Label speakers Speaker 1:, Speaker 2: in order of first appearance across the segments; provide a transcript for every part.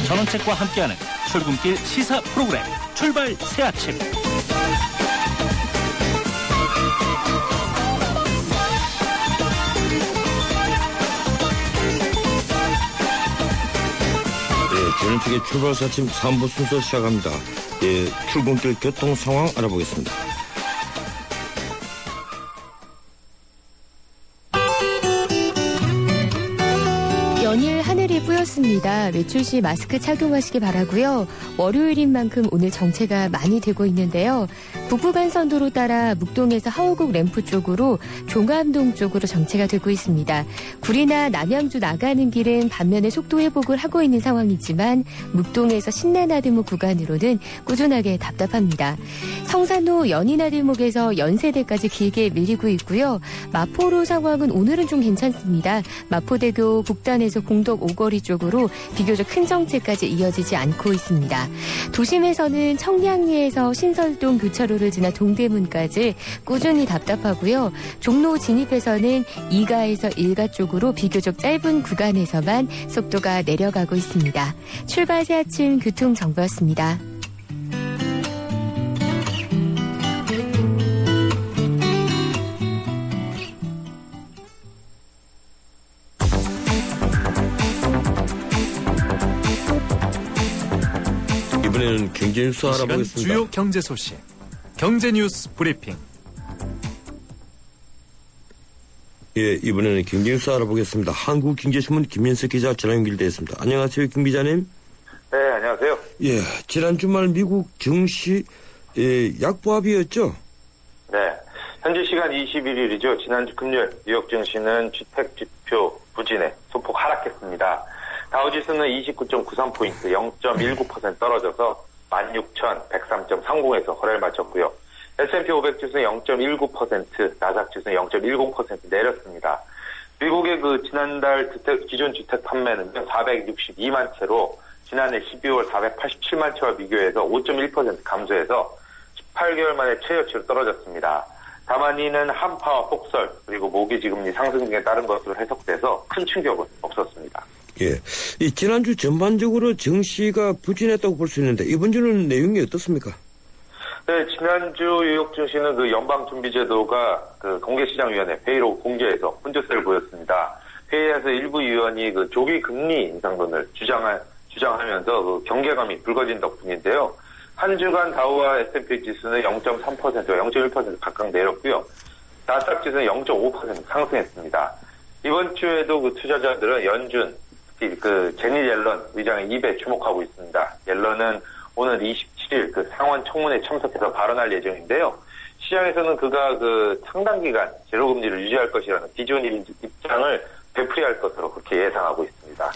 Speaker 1: 전원책과 함께하는 출근길 시사 프로그램 출발 새아침.
Speaker 2: 전원책의 출발 새아침 3부 순서 시작합니다. 출근길 교통 상황 알아보겠습니다.
Speaker 3: 연일 하늘이 뿌였습니다. 외출 시 마스크 착용하시기 바라고요. 월요일인 만큼 오늘 정체가 많이 되고 있는데요. 북부간선도로 따라 묵동에서 하호국 램프 쪽으로 종암동 쪽으로 정체가 되고 있습니다. 구리나 남양주 나가는 길은 반면에 속도 회복을 하고 있는 상황이지만 묵동에서 신내나들목 구간으로는 꾸준하게 답답합니다. 성산로 연희나들목에서 연세대까지 길게 밀리고 있고요. 마포로 상황은 오늘은 좀 괜찮습니다. 마포대교 북단에서 공덕 오거리 쪽으로 비교적 큰 정체까지 이어지지 않고 있습니다. 도심에서는 청량리에서 신설동 교차로를 지나 동대문까지 꾸준히 답답하고요. 종로 진입에서는 이가에서 일가 쪽으로 비교적 짧은 구간에서만 속도가 내려가고 있습니다. 출발 새아침 교통정보였습니다.
Speaker 2: 이번에는 경제뉴스 알아보겠습니다.
Speaker 1: 주요 경제 소식, 경제뉴스 브리핑.
Speaker 2: 이번에는 경제뉴스 알아보겠습니다. 한국경제신문 김현석 기자 전화 연결되어 있습니다. 안녕하세요, 김 기자님.
Speaker 4: 네, 안녕하세요.
Speaker 2: 지난 주말 미국 증시 약보합이었죠?
Speaker 4: 네, 현지 시간 21일이죠. 지난주 금요일 뉴욕 증시는 주택 지표 부진에 소폭 하락했습니다. 다우지수는 29.93포인트, 0.19% 떨어져서 16,103.30에서 거래를 마쳤고요. S&P 500 지수는 0.19%, 나스닥 지수는 0.10% 내렸습니다. 미국의 지난달 기존 주택 판매는 462만 채로 지난해 12월 487만 채와 비교해서 5.1% 감소해서 18개월 만에 최저치로 떨어졌습니다. 다만 이는 한파와 폭설 그리고 모기지금리 상승 등에 따른 것으로 해석돼서 큰 충격은 없었습니다.
Speaker 2: 지난주 전반적으로 증시가 부진했다고 볼 수 있는데 이번 주는 내용이 어떻습니까?
Speaker 4: 네, 지난주 뉴욕 증시는 연방준비제도가 공개시장위원회 회의로 공개해서 혼조세를 보였습니다. 회의에서 일부 의원이 조기 금리 인상론을 주장하면서 경계감이 붉어진 덕분인데요. 한 주간 다우와 S&P 지수는 0.3%와 0.1% 각각 내렸고요. 나스닥 지수는 0.5% 상승했습니다. 이번 주에도 투자자들은 연준 제니 옐런 의장의 입에 주목하고 있습니다. 옐런은 오늘 27일 상원 청문회에 참석해서 발언할 예정인데요. 시장에서는 그가 상당 기간 제로금리를 유지할 것이라는 기존 입장을 되풀이할 것으로 그렇게 예상하고 있습니다.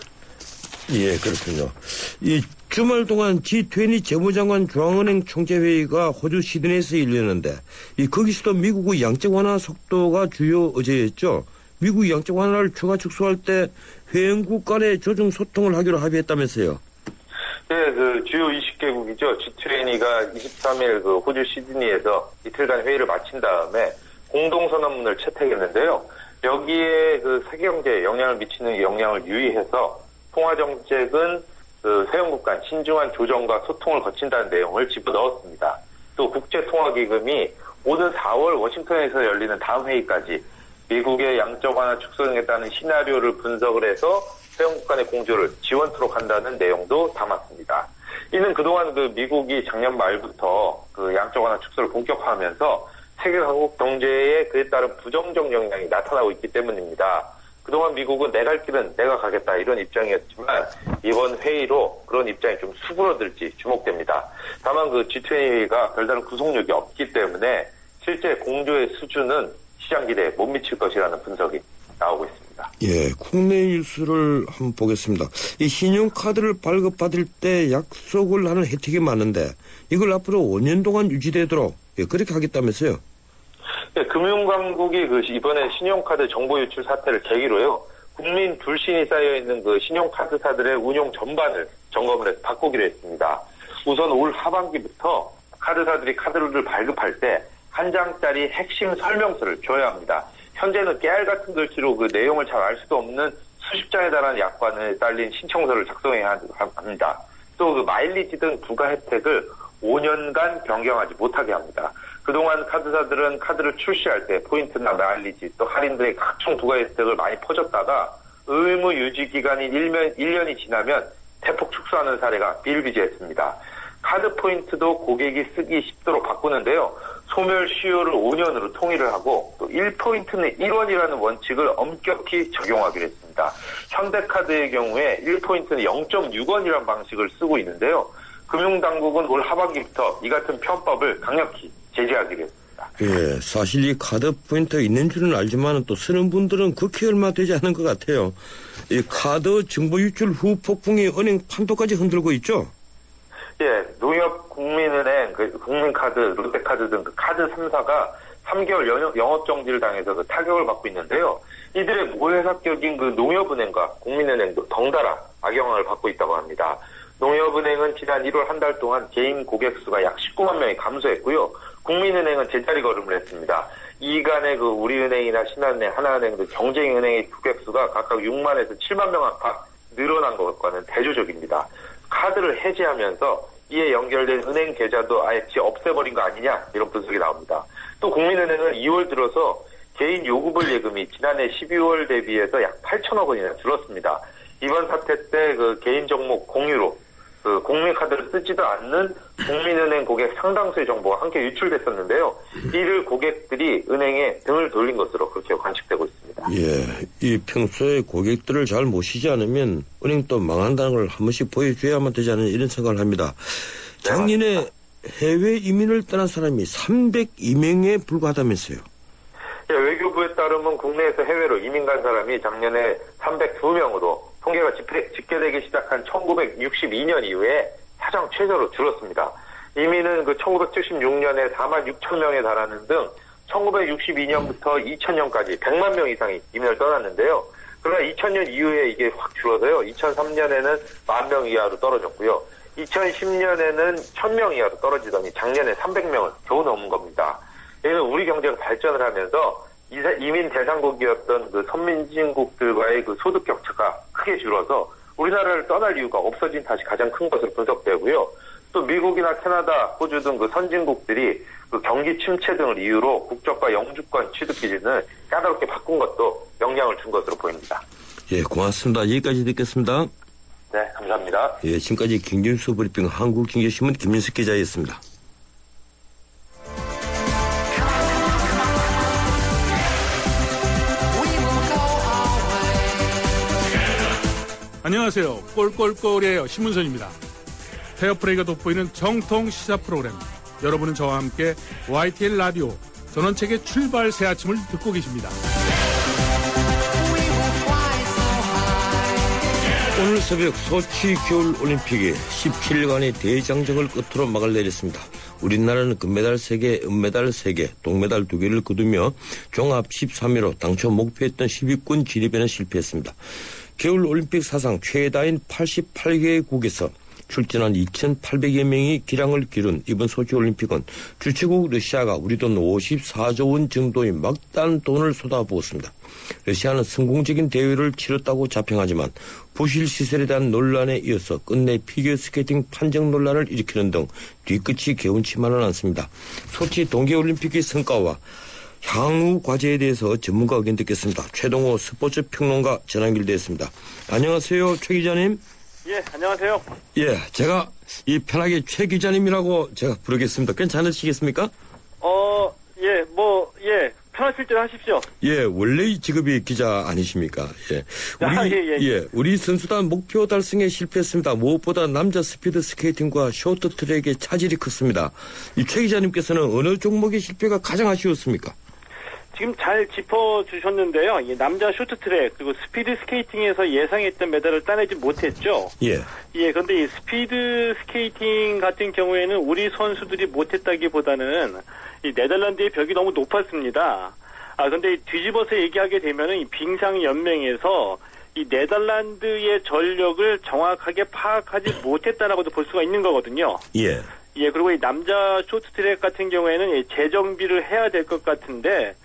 Speaker 2: 그렇군요. 이 주말 동안 G20 재무장관 중앙은행 총재회의가 호주 시드니에서 열렸는데 거기서도 미국의 양적 완화 속도가 주요 어제였죠. 미국이 양적 완화를 추가 축소할 때 회원국 간의 조정 소통을 하기로 합의했다면서요.
Speaker 4: 네, 주요 20개국이죠. G20가 23일 호주 시드니에서 이틀간 회의를 마친 다음에 공동선언문을 채택했는데요. 여기에 세계경제에 영향을 미치는 영향을 유의해서 통화정책은 회원국 간 신중한 조정과 소통을 거친다는 내용을 집어넣었습니다. 또 국제통화기금이 오는 4월 워싱턴에서 열리는 다음 회의까지 미국의 양적 완화 축소 등에 따른 시나리오를 분석을 해서 회원국 간의 공조를 지원토록 한다는 내용도 담았습니다. 이는 그동안 미국이 작년 말부터 양적 완화 축소를 본격화하면서 세계 각국 경제에 그에 따른 부정적 영향이 나타나고 있기 때문입니다. 그동안 미국은 내 갈 길은 내가 가겠다 이런 입장이었지만 이번 회의로 그런 입장이 좀 수그러들지 주목됩니다. 다만 G20가 별다른 구속력이 없기 때문에 실제 공조의 수준은 시장 기대에 못 미칠 것이라는 분석이 나오고 있습니다.
Speaker 2: 국내 뉴스를 한번 보겠습니다. 이 신용카드를 발급받을 때 약속을 하는 혜택이 많은데 이걸 앞으로 5년 동안 유지되도록 그렇게 하겠다면서요?
Speaker 4: 네, 금융당국이 이번에 신용카드 정보 유출 사태를 계기로요. 국민 불신이 쌓여있는 신용카드사들의 운용 전반을 점검을 해서 바꾸기로 했습니다. 우선 올 하반기부터 카드사들이 카드를 발급할 때 한 장짜리 핵심 설명서를 줘야 합니다. 현재는 깨알 같은 글씨로 내용을 잘 알 수도 없는 수십 장에 달하는 약관에 딸린 신청서를 작성해야 합니다. 또 그 마일리지 등 부가 혜택을 5년간 변경하지 못하게 합니다. 그동안 카드사들은 카드를 출시할 때 포인트나 마일리지 또 할인 등의 각종 부가 혜택을 많이 퍼줬다가 의무 유지 기간인 1년이 지나면 대폭 축소하는 사례가 비일비재했습니다. 카드 포인트도 고객이 쓰기 쉽도록 바꾸는데요. 소멸시효를 5년으로 통일을 하고 또 1포인트는 1원이라는 원칙을 엄격히 적용하기로 했습니다. 현대카드의 경우에 1포인트는 0.6원이라는 방식을 쓰고 있는데요. 금융당국은 올 하반기부터 이 같은 편법을 강력히 제재하기로 했습니다.
Speaker 2: 예, 사실 이 카드 포인트 있는 줄은 알지만 또 쓰는 분들은 극히 얼마 되지 않은 것 같아요. 이 카드 정보 유출 후 폭풍이 은행 판도까지 흔들고 있죠?
Speaker 4: 예, 농협, 국민은행, 국민카드, 롯데카드 등 그 카드 3사가 3개월 영업정지를 당해서 그 타격을 받고 있는데요. 이들의 모회사격인 그 농협은행과 국민은행도 덩달아 악영향을 받고 있다고 합니다. 농협은행은 지난 1월 한 달 동안 개인 고객 수가 약 19만 명이 감소했고요. 국민은행은 제자리 걸음을 했습니다. 이간의 그 우리은행이나 신한은행, 하나은행 등 경쟁은행의 고객 수가 각각 6만에서 7만 명 안팎 늘어난 것과는 대조적입니다. 카드를 해지하면서 이에 연결된 은행 계좌도 아예 없애버린 거 아니냐 이런 분석이 나옵니다. 또 국민은행은 2월 들어서 개인 요구불 예금이 지난해 12월 대비해서 약 8천억 원이나 줄었습니다. 이번 사태 때 그 개인 종목 공유로 그 국민카드를 쓰지도 않는 국민은행 고객 상당수의 정보가 함께 유출됐었는데요. 이를 고객들이 은행에 등을 돌린 것으로 그렇게 관측되고 있습니다.
Speaker 2: 예, 이 평소에 고객들을 잘 모시지 않으면 은행 또 망한다는 걸 한 번씩 보여줘야만 되지 않는 이런 생각을 합니다. 작년에 해외 이민을 떠난 사람이 302명에 불과하다면서요.
Speaker 4: 예, 외교부에 따르면 국내에서 해외로 이민 간 사람이 작년에 302명으로 통계가 집계되기 시작한 1962년 이후에 사상 최저로 줄었습니다. 이민은 그 1976년에 4만 6천 명에 달하는 등 1962년부터 2000년까지 100만 명 이상이 이민을 떠났는데요. 그러나 2000년 이후에 이게 확 줄어서요. 2003년에는 10,000명 이하로 떨어졌고요. 2010년에는 1000명 이하로 떨어지더니 작년에 300명을 겨우 넘은 겁니다. 이는 우리 경제가 발전을 하면서 이민 대상국이었던 그 선진국들과의 그 소득 격차가 크게 줄어서 우리나라를 떠날 이유가 없어진 탓이 가장 큰 것으로 분석되고요. 또 미국이나 캐나다, 호주 등 그 선진국들이 그 경기 침체 등을 이유로 국적과 영주권 취득 기준을 까다롭게 바꾼 것도 영향을 준 것으로 보입니다.
Speaker 2: 예, 고맙습니다. 여기까지 듣겠습니다.
Speaker 4: 네, 감사합니다.
Speaker 2: 예, 지금까지 김준수 브리핑 한국경제신문 김민석 기자였습니다.
Speaker 5: 안녕하세요. 꼴꼴꼴이에요. 신문선입니다. 페어플레이가 돋보이는 정통 시사 프로그램. 여러분은 저와 함께 YTN 라디오 전원책의 출발 새 아침을 듣고 계십니다.
Speaker 2: 오늘 새벽 소치 겨울올림픽이 17일간의 대장정을 끝으로 막을 내렸습니다. 우리나라는 금메달 3개, 은메달 3개, 동메달 2개를 거두며 종합 13위로 당초 목표했던 10위권 진입에는 실패했습니다. 겨울올림픽 사상 최다인 88개국에서 출전한 2,800여 명이 기량을 기른 이번 소치올림픽은 주최국 러시아가 우리 돈 54조 원 정도의 막대한 돈을 쏟아부었습니다. 러시아는 성공적인 대회를 치렀다고 자평하지만 부실 시설에 대한 논란에 이어서 끝내 피겨스케이팅 판정 논란을 일으키는 등 뒤끝이 개운치만은 않습니다. 소치 동계올림픽의 성과와 향후 과제에 대해서 전문가 의견 듣겠습니다. 최동호 스포츠 평론가 전화 연결되었습니다. 안녕하세요, 최 기자님.
Speaker 6: 예, 안녕하세요.
Speaker 2: 예, 제가 편하게 최 기자님이라고 제가 부르겠습니다. 괜찮으시겠습니까?
Speaker 6: 편하실 대로 하십시오.
Speaker 2: 예, 원래 직업이 기자 아니십니까? 예. 우리 선수단 목표 달성에 실패했습니다. 무엇보다 남자 스피드 스케이팅과 쇼트트랙의 차질이 컸습니다. 이 최 기자님께서는 어느 종목의 실패가 가장 아쉬웠습니까?
Speaker 6: 지금 잘 짚어주셨는데요. 남자 쇼트트랙 그리고 스피드 스케이팅에서 예상했던 메달을 따내지 못했죠.
Speaker 2: 예.
Speaker 6: 예, 그런데 이 스피드 스케이팅 같은 경우에는 우리 선수들이 못했다기보다는 이 네덜란드의 벽이 너무 높았습니다. 그런데 뒤집어서 얘기하게 되면은 이 빙상 연맹에서 이 네덜란드의 전력을 정확하게 파악하지 못했다라고도 볼 수가 있는 거거든요.
Speaker 2: 예.
Speaker 6: 예, 그리고 이 남자 쇼트트랙 같은 경우에는 재정비를 해야 될 것 같은데,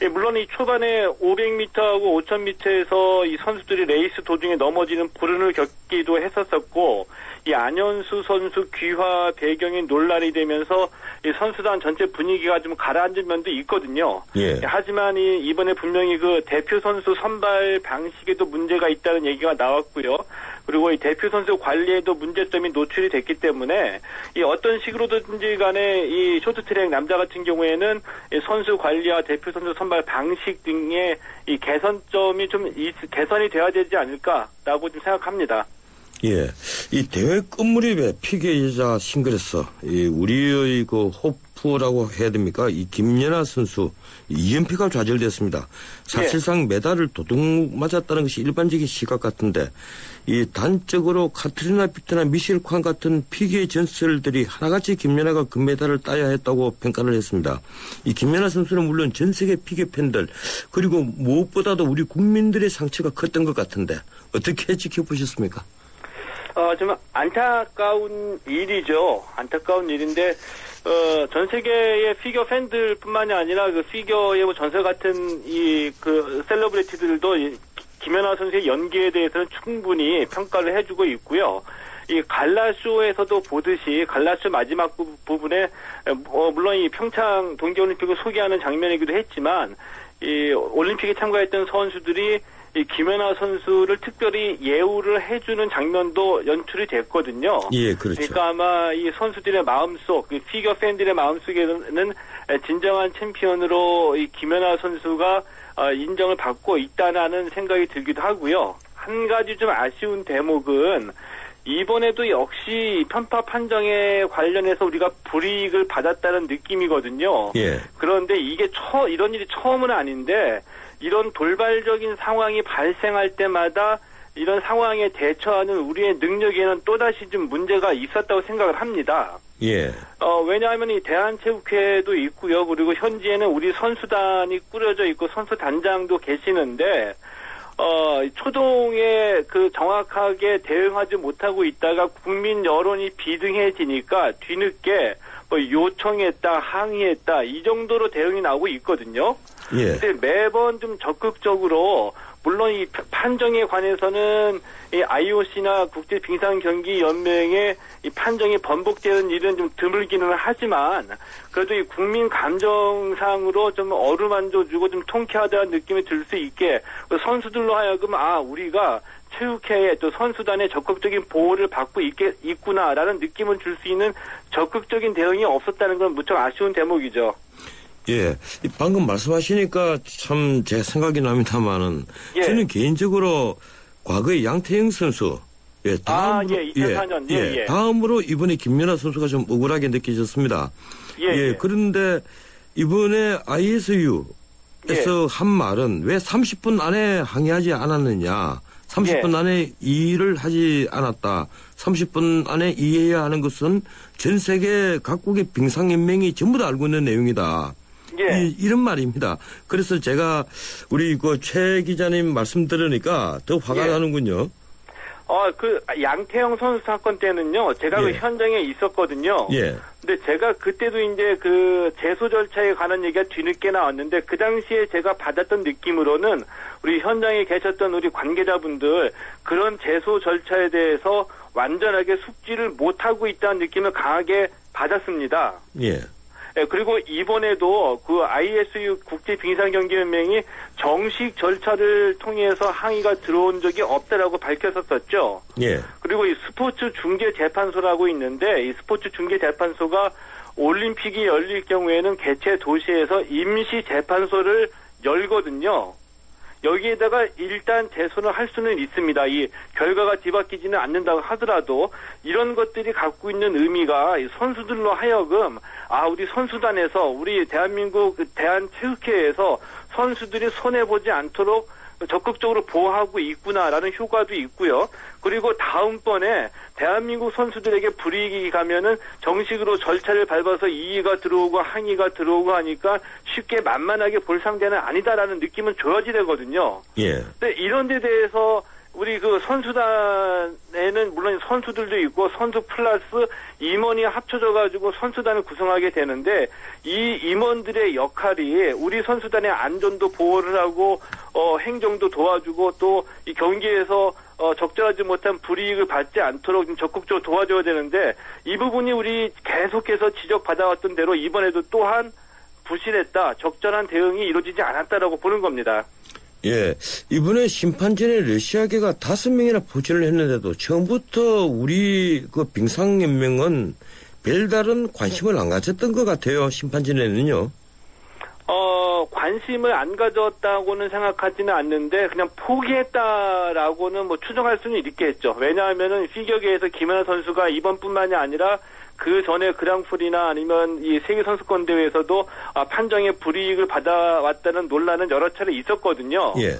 Speaker 6: 예, 물론 이 초반에 500m하고 5000m에서 이 선수들이 레이스 도중에 넘어지는 불운을 겪기도 했었었고, 이 안현수 선수 귀화 배경이 논란이 되면서 이 선수단 전체 분위기가 좀 가라앉은 면도 있거든요.
Speaker 2: 예.
Speaker 6: 하지만 이번에 분명히 그 대표 선수 선발 방식에도 문제가 있다는 얘기가 나왔고요. 그리고 이 대표 선수 관리에도 문제점이 노출이 됐기 때문에 이 어떤 식으로든지 간에 이 쇼트트랙 남자 같은 경우에는 이 선수 관리와 대표 선수 선발 방식 등의 이 개선점이 좀 개선이 돼야 되지 않을까라고 좀 생각합니다.
Speaker 2: 예. 이 대회 끝무렵에 피겨여자 싱글에서 우리의 그 호프라고 해야 됩니까? 이 김연아 선수 2연패가 좌절됐습니다. 사실상 메달을 도둑 맞았다는 것이 일반적인 시각 같은데 이 단적으로 카트리나 비트나 미셸 쾅 같은 피겨 전설들이 하나같이 김연아가 금메달을 따야 했다고 평가를 했습니다. 이 김연아 선수는 물론 전 세계 피겨 팬들 그리고 무엇보다도 우리 국민들의 상처가 컸던 것 같은데 어떻게 지켜보셨습니까?
Speaker 6: 좀 안타까운 일이죠. 안타까운 일인데, 전 세계의 피겨 팬들뿐만이 아니라 그 피겨의 뭐 전설 같은 그 셀러브리티들도 김연아 선수의 연기에 대해서는 충분히 평가를 해주고 있고요. 이 갈라쇼에서도 보듯이 갈라쇼 마지막 부분에 물론 이 평창 동계올림픽을 소개하는 장면이기도 했지만 이 올림픽에 참가했던 선수들이 이 김연아 선수를 특별히 예우를 해주는 장면도 연출이 됐거든요.
Speaker 2: 예, 그렇죠.
Speaker 6: 그러니까 아마 이 선수들의 마음속, 그 피겨 팬들의 마음속에는 진정한 챔피언으로 이 김연아 선수가 인정을 받고 있다는 생각이 들기도 하고요. 한 가지 좀 아쉬운 대목은 이번에도 역시 편파 판정에 관련해서 우리가 불이익을 받았다는 느낌이거든요.
Speaker 2: 예.
Speaker 6: 그런데 이게 이런 일이 처음은 아닌데 이런 돌발적인 상황이 발생할 때마다 이런 상황에 대처하는 우리의 능력에는 또다시 좀 문제가 있었다고 생각을 합니다.
Speaker 2: 예.
Speaker 6: 왜냐하면 이 대한체육회도 있고요. 그리고 현지에는 우리 선수단이 꾸려져 있고 선수단장도 계시는데, 초동에 그 정확하게 대응하지 못하고 있다가 국민 여론이 비등해지니까 뒤늦게 뭐 요청했다, 항의했다, 이 정도로 대응이 나오고 있거든요.
Speaker 2: 예.
Speaker 6: 근데 매번 좀 적극적으로, 물론 이 판정에 관해서는 이 IOC나 국제빙상경기연맹의 이 판정이 번복되는 일은 좀 드물기는 하지만, 그래도 이 국민 감정상으로 좀 어루만져 주고 좀 통쾌하다는 느낌이 들 수 있게, 선수들로 하여금, 우리가 체육회에 또 선수단의 적극적인 보호를 받고 있구나라는 느낌을 줄 수 있는 적극적인 대응이 없었다는 건 무척 아쉬운 대목이죠.
Speaker 2: 예. 방금 말씀하시니까 참 제 생각이 납니다만은
Speaker 6: 예.
Speaker 2: 저는 개인적으로 과거에 양태영 선수 다음으로
Speaker 6: 2004년. 예.
Speaker 2: 다음으로 이번에 김연아 선수가 좀 억울하게 느껴졌습니다.
Speaker 6: 예.
Speaker 2: 그런데 이번에 ISU에서 한 말은 왜 30분 안에 항의하지 않았느냐. 30분 안에 이의를 하지 않았다. 30분 안에 이해해야 하는 것은 전 세계 각국의 빙상연맹이 전부 다 알고 있는 내용이다.
Speaker 6: 예.
Speaker 2: 이런 말입니다. 그래서 제가 우리 최 기자님 말씀 들으니까 더 화가 나는군요.
Speaker 6: 그 양태영 선수 사건 때는요, 제가 그 현장에 있었거든요.
Speaker 2: 예.
Speaker 6: 근데 제가 그때도 이제 그 제소 절차에 관한 얘기가 뒤늦게 나왔는데 그 당시에 제가 받았던 느낌으로는 우리 현장에 계셨던 우리 관계자분들 그런 제소 절차에 대해서 완전하게 숙지를 못하고 있다는 느낌을 강하게 받았습니다.
Speaker 2: 예.
Speaker 6: 예, 그리고 이번에도 그 ISU 국제빙상경기연맹이 정식 절차를 통해서 항의가 들어온 적이 없다라고 밝혔었죠.
Speaker 2: 예.
Speaker 6: 그리고 이 스포츠 중재 재판소라고 있는데 이 스포츠 중재 재판소가 올림픽이 열릴 경우에는 개최 도시에서 임시 재판소를 열거든요. 여기에다가 일단 제소를 할 수는 있습니다. 이 결과가 뒤바뀌지는 않는다고 하더라도 이런 것들이 갖고 있는 의미가 선수들로 하여금 우리 선수단에서 우리 대한민국 대한체육회에서 선수들이 손해보지 않도록 적극적으로 보호하고 있구나라는 효과도 있고요. 그리고 다음번에 대한민국 선수들에게 불이익이 가면은 정식으로 절차를 밟아서 이의가 들어오고 항의가 들어오고 하니까 쉽게 만만하게 볼 상대는 아니다라는 느낌은 줘야지 되거든요.
Speaker 2: 예.
Speaker 6: 근데 이런 데 대해서 우리 그 선수단에는 물론 선수들도 있고 선수 플러스 임원이 합쳐져가지고 선수단을 구성하게 되는데 이 임원들의 역할이 우리 선수단의 안전도 보호를 하고 행정도 도와주고 또 이 경기에서 적절하지 못한 불이익을 받지 않도록 좀 적극적으로 도와줘야 되는데 이 부분이 우리 계속해서 지적받아왔던 대로 이번에도 또한 부실했다. 적절한 대응이 이루어지지 않았다라고 보는 겁니다.
Speaker 2: 예, 이번에 심판진의 러시아계가 5명이나 포진을 했는데도 처음부터 우리 그 빙상연맹은 별다른 관심을 안 가졌던 것 같아요. 심판진에는요.
Speaker 6: 관심을 안 가졌다고는 생각하지는 않는데 그냥 포기했다라고는 뭐 추정할 수는 있겠죠. 왜냐하면은 피겨계에서 김연아 선수가 이번뿐만이 아니라 그 전에 그랑프리나 아니면 이 세계 선수권 대회에서도 판정에 불이익을 받아왔다는 논란은 여러 차례 있었거든요.
Speaker 2: 예.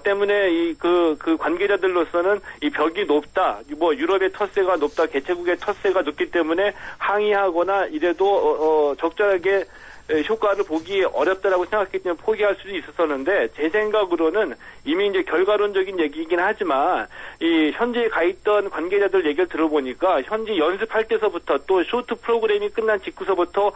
Speaker 6: 때문에 그 관계자들로서는 이 벽이 높다, 뭐 유럽의 텃세가 높다, 개최국의 텃세가 높기 때문에 항의하거나 이래도 적절하게 효과를 보기 어렵다라고 생각했기 때문에 포기할 수도 있었었는데 제 생각으로는 이미 이제 결과론적인 얘기이긴 하지만 이 현지에 가 있던 관계자들 얘기를 들어보니까 현지 연습할 때서부터 또 쇼트 프로그램이 끝난 직후서부터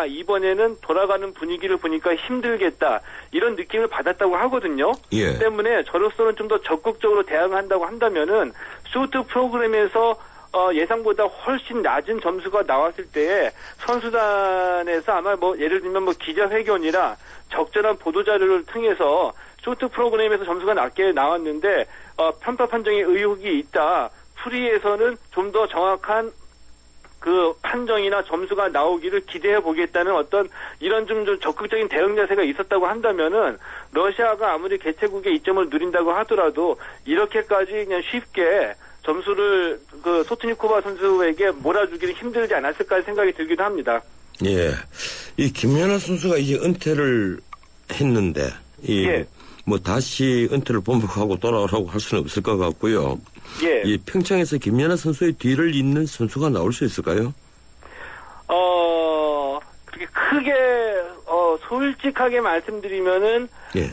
Speaker 6: 이번에는 돌아가는 분위기를 보니까 힘들겠다 이런 느낌을 받았다고 하거든요.
Speaker 2: 예.
Speaker 6: 때문에 저로서는 좀 더 적극적으로 대응한다고 한다면은 쇼트 프로그램에서 예상보다 훨씬 낮은 점수가 나왔을 때에 선수단에서 아마 뭐 예를 들면 뭐 기자회견이나 적절한 보도자료를 통해서 쇼트 프로그램에서 점수가 낮게 나왔는데 편파 판정에 의혹이 있다. 프리에서는 좀 더 정확한 그 판정이나 점수가 나오기를 기대해 보겠다는 어떤 이런 좀 적극적인 대응 자세가 있었다고 한다면은 러시아가 아무리 개최국의 이점을 누린다고 하더라도 이렇게까지 그냥 쉽게 점수를 그 소트니코바 선수에게 몰아주기는 힘들지 않았을까 생각이 들기도 합니다.
Speaker 2: 예. 이 김연아 선수가 이제 은퇴를 했는데
Speaker 6: 예.
Speaker 2: 뭐 다시 은퇴를 번복하고 돌아오라고 할 수는 없을 것 같고요.
Speaker 6: 예.
Speaker 2: 이 평창에서 김연아 선수의 뒤를 잇는 선수가 나올 수 있을까요?
Speaker 6: 그렇게 크게 솔직하게 말씀드리면은
Speaker 2: 예.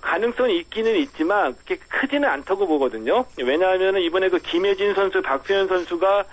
Speaker 6: 가능성이 있기는 있지만 그렇게 크지는 않다고 보거든요. 왜냐하면은 이번에 그 김혜진 선수, 박수현 선수가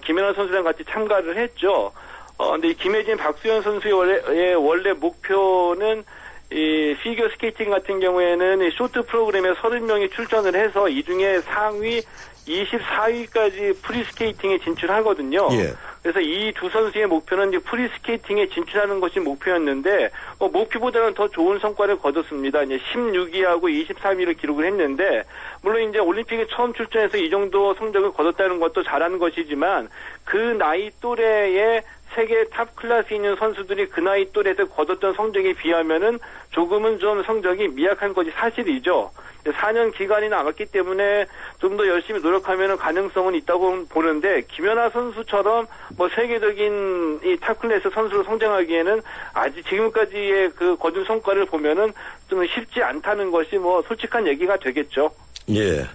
Speaker 6: 김연아 선수랑 같이 참가를 했죠. 근데 이 김혜진, 박수현 선수의 원래 목표는 이 피겨 스케이팅 같은 경우에는 이 쇼트 프로그램에 30명이 출전을 해서 이 중에 상위 24위까지 프리스케이팅에 진출하거든요.
Speaker 2: 예.
Speaker 6: 그래서 이 두 선수의 목표는 이제 프리스케이팅에 진출하는 것이 목표였는데 목표보다는 더 좋은 성과를 거뒀습니다. 이제 16위하고 23위를 기록을 했는데 물론 이제 올림픽에 처음 출전해서 이 정도 성적을 거뒀다는 것도 잘하는 것이지만 그 나이 또래의 세계 탑 클래스에 있는 선수들이 그 나이 또래에서 거뒀던 성적에 비하면은 조금은 좀 성적이 미약한 것이 사실이죠. 4년 기간이 남았기 때문에 좀 더 열심히 노력하면 가능성은 있다고 보는데 김연아 선수처럼 뭐 세계적인 이 탑 클래스 선수로 성장하기에는 아직 지금까지의 그 거둔 성과를 보면은 좀 쉽지 않다는 것이 뭐 솔직한 얘기가 되겠죠.
Speaker 2: 예.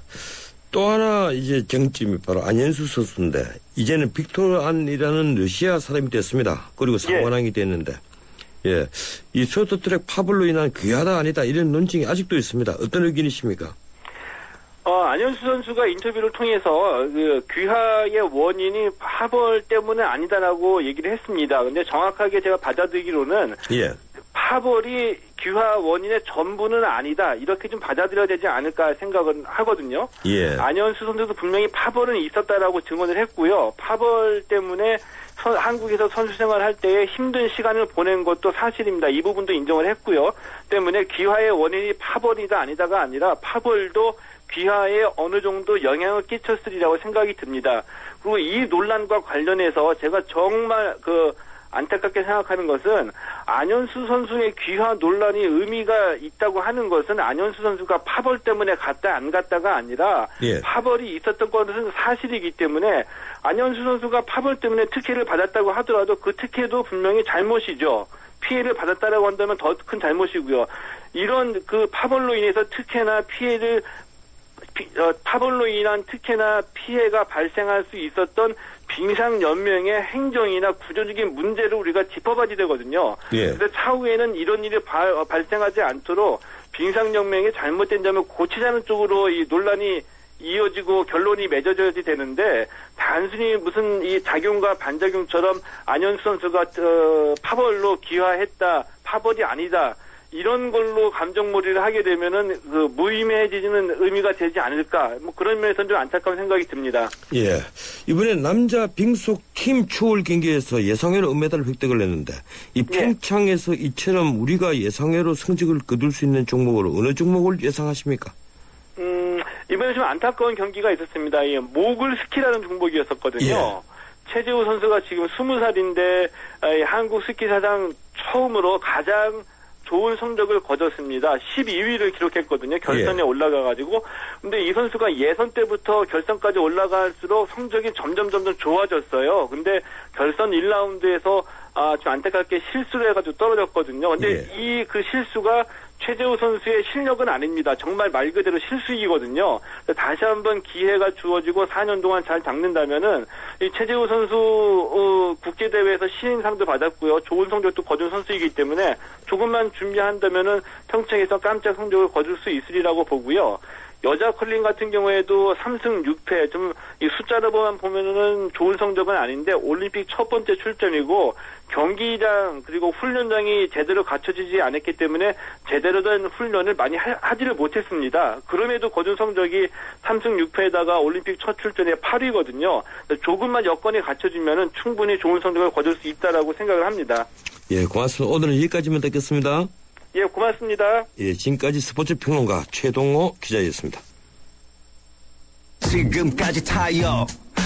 Speaker 2: 또 하나 이제 정점이 바로 안현수 선수인데 이제는 빅토르 안이라는 러시아 사람이 됐습니다. 그리고 상관왕이 됐는데 예, 이 쇼트트랙 파벌로 인한 귀하다 아니다 이런 논쟁이 아직도 있습니다. 어떤 의견이십니까?
Speaker 6: 안현수 선수가 인터뷰를 통해서 그 귀하의 원인이 파벌 때문은 아니다라고 얘기를 했습니다. 근데 정확하게 제가 받아들이기로는
Speaker 2: 예.
Speaker 6: 파벌이 귀하 원인의 전부는 아니다. 이렇게 좀 받아들여야 되지 않을까 생각은 하거든요.
Speaker 2: 예.
Speaker 6: 안현수 선수도 분명히 파벌은 있었다라고 증언을 했고요. 파벌 때문에 한국에서 선수 생활할 때에 힘든 시간을 보낸 것도 사실입니다. 이 부분도 인정을 했고요. 때문에 귀하의 원인이 파벌이다 아니다가 아니라 파벌도 귀하에 어느 정도 영향을 끼쳤으리라고 생각이 듭니다. 그리고 이 논란과 관련해서 제가 정말 안타깝게 생각하는 것은 안현수 선수의 귀하 논란이 의미가 있다고 하는 것은 안현수 선수가 파벌 때문에 갔다 안 갔다가 아니라
Speaker 2: 예.
Speaker 6: 파벌이 있었던 것은 사실이기 때문에 안현수 선수가 파벌 때문에 특혜를 받았다고 하더라도 그 특혜도 분명히 잘못이죠. 피해를 받았다라고 한다면 더 큰 잘못이고요. 이런 그 파벌로 인해서 특혜나 피해를 파벌로 인한 특혜나 피해가 발생할 수 있었던 빙상연맹의 행정이나 구조적인 문제를 우리가 짚어봐야 되거든요.
Speaker 2: 예.
Speaker 6: 그래서 차후에는 이런 일이 발생하지 않도록 빙상연맹이 잘못된 점을 고치자는 쪽으로 이 논란이 이어지고 결론이 맺어져야 되는데 단순히 무슨 이 작용과 반작용처럼 안현수 선수가 파벌로 기화했다, 파벌이 아니다 이런 걸로 감정몰이를 하게 되면은 그 무의미해지는 의미가 되지 않을까 뭐 그런 면에서는 좀 안타까운 생각이 듭니다.
Speaker 2: 예, 이번에 남자 빙속 팀 추월 경기에서 예상외로 은메달을 획득을 했는데 이 평창에서 이처럼 우리가 예상외로 성적을 거둘 수 있는 종목으로 어느 종목을 예상하십니까?
Speaker 6: 이번에 좀 안타까운 경기가 있었습니다. 이 모글 스키라는 종목이었었거든요. 최재우 선수가 지금 20살인데 한국 스키 사상 처음으로 가장 좋은 성적을 거뒀습니다. 12위를 기록했거든요. 결선에 올라가가지고. 근데 이 선수가 예선 때부터 결선까지 올라갈수록 성적이 점점 좋아졌어요. 근데 결선 1라운드에서 좀 안타깝게 실수를 해가지고 떨어졌거든요. 근데 이 그 실수가 최재우 선수의 실력은 아닙니다. 정말 말 그대로 실수이거든요. 다시 한번 기회가 주어지고 4년 동안 잘 닦는다면은 이 최재우 선수 국제대회에서 신인상도 받았고요. 좋은 성적도 거둔 선수이기 때문에 조금만 준비한다면은 평창에서 깜짝 성적을 거둘 수 있으리라고 보고요. 여자 컬링 같은 경우에도 3승 6패 좀 이 숫자로만 보면은 좋은 성적은 아닌데 올림픽 첫 번째 출전이고 경기장 그리고 훈련장이 제대로 갖춰지지 않았기 때문에 제대로 된 훈련을 많이 하지를 못했습니다. 그럼에도 거둔 성적이 3승 6패에다가 올림픽 첫 출전에 8위거든요. 조금만 여건이 갖춰지면은 충분히 좋은 성적을 거둘 수 있다라고 생각을 합니다.
Speaker 2: 예, 고맙습니다. 오늘은 여기까지만 듣겠습니다.
Speaker 6: 예, 고맙습니다.
Speaker 2: 예, 지금까지 스포츠 평론가 최동호 기자였습니다.
Speaker 7: 지금까지 타이어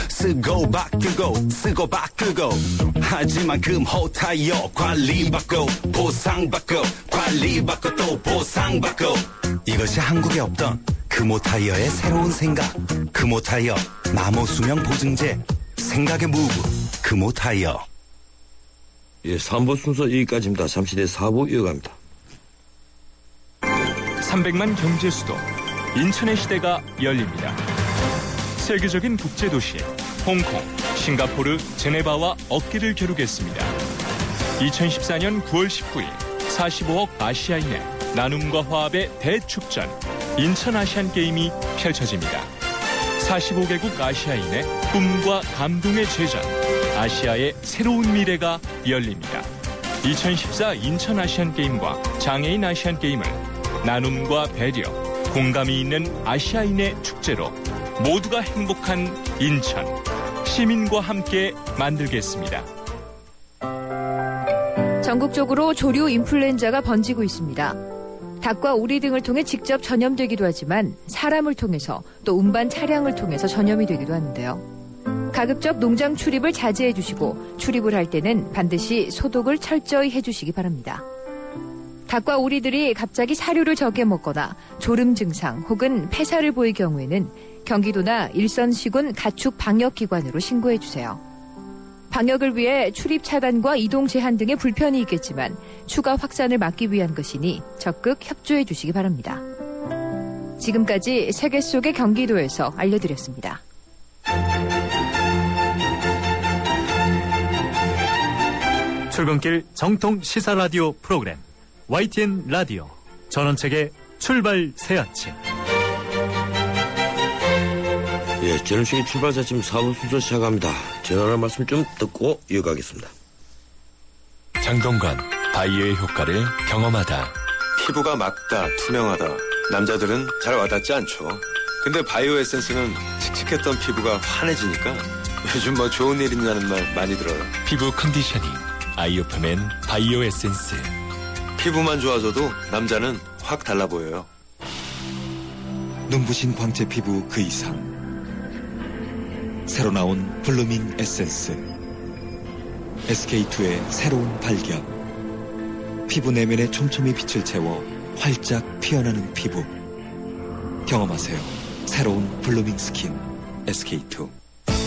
Speaker 7: 쓰고 바꾸고 쓰고 바꾸고 하지만 금호 타이어 관리받고 보상받고 관리받고 또 보상받고 이것이 한국에 없던 금호 타이어의 새로운 생각 금호 타이어 나무 수명 보증제 생각의 무브 금호 타이어.
Speaker 2: 예, 3부 순서 여기까지입니다. 잠시 뒤에 4부 이어갑니다.
Speaker 1: 300만 경제 수도 인천의 시대가 열립니다. 세계적인 국제도시 홍콩, 싱가포르, 제네바와 어깨를 겨루겠습니다. 2014년 9월 19일 45억 아시아인의 나눔과 화합의 대축전 인천 아시안게임이 펼쳐집니다. 45개국 아시아인의 꿈과 감동의 제전 아시아의 새로운 미래가 열립니다. 2014 인천 아시안게임과 장애인 아시안게임을 나눔과 배려, 공감이 있는 아시아인의 축제로 모두가 행복한 인천, 시민과 함께 만들겠습니다.
Speaker 3: 전국적으로 조류 인플루엔자가 번지고 있습니다. 닭과 오리 등을 통해 직접 전염되기도 하지만 사람을 통해서 또 운반 차량을 통해서 전염이 되기도 하는데요. 가급적 농장 출입을 자제해 주시고 출입을 할 때는 반드시 소독을 철저히 해주시기 바랍니다. 닭과 오리들이 갑자기 사료를 적게 먹거나 졸음 증상 혹은 폐사를 보일 경우에는 경기도나 일선시군 가축방역기관으로 신고해 주세요. 방역을 위해 출입 차단과 이동 제한 등의 불편이 있겠지만 추가 확산을 막기 위한 것이니 적극 협조해 주시기 바랍니다. 지금까지 세계 속의 경기도에서 알려드렸습니다.
Speaker 1: 출근길 정통 시사 라디오 프로그램 YTN 라디오 전원책의 출발 새 아침.
Speaker 2: 예, 전원식의 출발자 지금 4부 순서 시작합니다. 전화를 말씀 좀 듣고 이어가겠습니다.
Speaker 8: 장동건, 바이오의 효과를 경험하다.
Speaker 9: 피부가 맑다, 투명하다. 남자들은 잘 와닿지 않죠. 근데 바이오 에센스는 칙칙했던 피부가 환해지니까 요즘 뭐 좋은 일 있냐는 말 많이 들어요.
Speaker 8: 피부 컨디셔닝, 아이오프맨 바이오 에센스.
Speaker 9: 피부만 좋아져도 남자는 확 달라 보여요.
Speaker 10: 눈부신 광채 피부 그 이상. 새로 나온 블루밍 에센스. SK2의 새로운 발견. 피부 내면의 촘촘히 빛을 채워 활짝 피어나는 피부. 경험하세요. 새로운 블루밍 스킨 SK2.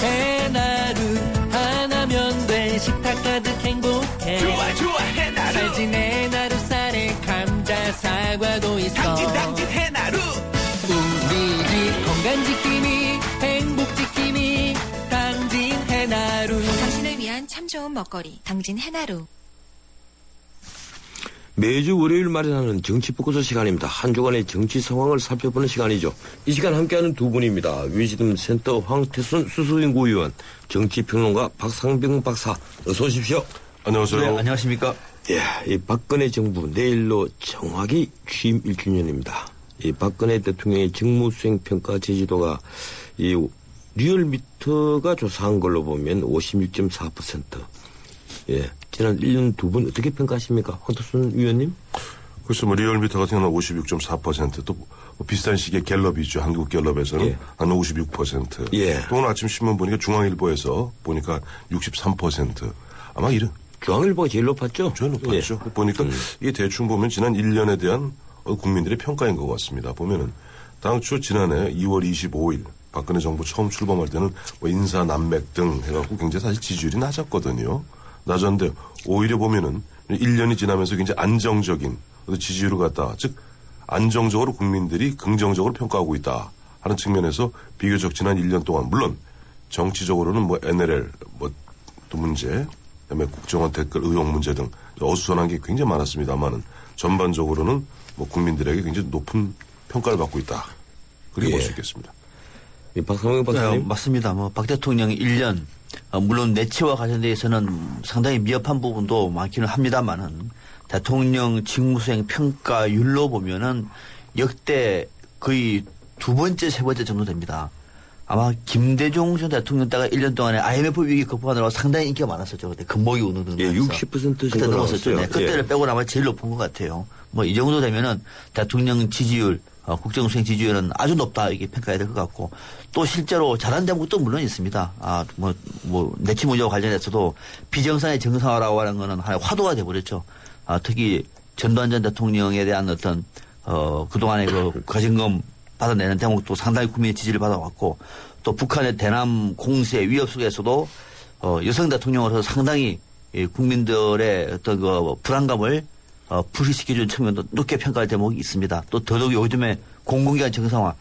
Speaker 11: 해나루 하나면 돼. 식탁 가득 행복해.
Speaker 7: 좋아 좋아 해나루.
Speaker 11: 살진 해나루 쌀에 감자 사과도 있어.
Speaker 7: 당진 해나루.
Speaker 11: 우리 집 건강 지킴이 행복 지킴이 당진 해나루.
Speaker 12: 당신을 위한 참 좋은 먹거리 당진 해나루.
Speaker 2: 매주 월요일 마련하는 정치포커스 시간입니다. 한 주간의 정치 상황을 살펴보는 시간이죠. 이 시간 함께하는 두 분입니다. 위시즘 센터 황태순 수수연구위원, 정치평론가 박상병 박사, 어서 오십시오.
Speaker 9: 안녕하세요.
Speaker 12: 네, 안녕하십니까.
Speaker 2: 이 박근혜 정부 내일로 정확히 취임 1주년입니다. 이 박근혜 대통령의 직무수행 평가 제지도가 이 리얼미터가 조사한 걸로 보면 56.4%. 예. 지난 1년 두 분 어떻게 평가하십니까? 황태순 위원님?
Speaker 13: 글쎄, 리얼미터 같은 경우는 56.4%, 또 비슷한 시기에 갤럽이죠. 한국 갤럽에서는
Speaker 2: 예.
Speaker 13: 한 56%.
Speaker 2: 예.
Speaker 13: 또 오늘 아침 신문 보니까 중앙일보에서 보니까 63%. 아마 이런.
Speaker 2: 중앙일보가 제일 높았죠?
Speaker 13: 제일 높았죠.
Speaker 2: 예.
Speaker 13: 보니까 이게 대충 보면 지난 1년에 대한 국민들의 평가인 것 같습니다. 보면은 당초 지난해 2월 25일 박근혜 정부 처음 출범할 때는 뭐 인사 난맥 등 해갖고 굉장히 사실 지지율이 낮았거든요. 낮았는데 오히려 보면은 1년이 지나면서 굉장히 안정적인 지지율을 갖다, 즉 안정적으로 국민들이 긍정적으로 평가하고 있다 하는 측면에서 비교적 지난 1년 동안 물론 정치적으로는 뭐 NLL 또 문제, 그다음에 국정원 댓글 의혹 문제 등 어수선한 게 굉장히 많았습니다만은 전반적으로는 뭐 국민들에게 굉장히 높은 평가를 받고 있다. 그렇게
Speaker 2: 예.
Speaker 13: 볼 수 있겠습니다.
Speaker 2: 박상영 박사님?
Speaker 12: 네, 맞습니다. 박 대통령이 1년, 물론 내치와 관련돼서는 상당히 미흡한 부분도 많기는 합니다만은 대통령 직무수행 평가율로 보면은 역대 거의 두 번째, 세 번째 정도 됩니다. 아마 김대중 전 대통령 때가 1년 동안에 IMF 위기 극복하느라고 상당히 인기가 많았었죠. 그때 금목이 오는 등.
Speaker 2: 예, 60%
Speaker 12: 그때
Speaker 2: 정도
Speaker 12: 넘었었죠.
Speaker 2: 나왔어요.
Speaker 12: 네, 그때를
Speaker 2: 예.
Speaker 12: 빼고는 아마 제일 높은 것 같아요. 뭐 이 정도 되면은 대통령 지지율, 국정수행 지지율은 아주 높다 이게 평가해야 될 것 같고, 또 실제로 잘한 대목도 물론 있습니다. 내치 문제와 관련해서도 비정상의 정상화라고 하는 거는 하나의 화두가 돼버렸죠. 특히 전두환 전 대통령에 대한 어떤 그동안의 그 과징금 받아내는 대목도 상당히 국민의 지지를 받아왔고, 또 북한의 대남 공세 위협 속에서도 여성 대통령으로서 상당히 국민들의 어떤 그 불안감을 불식시켜준 측면도 높게 평가할 대목이 있습니다. 또 더더욱 요즘에 공공기관 정상화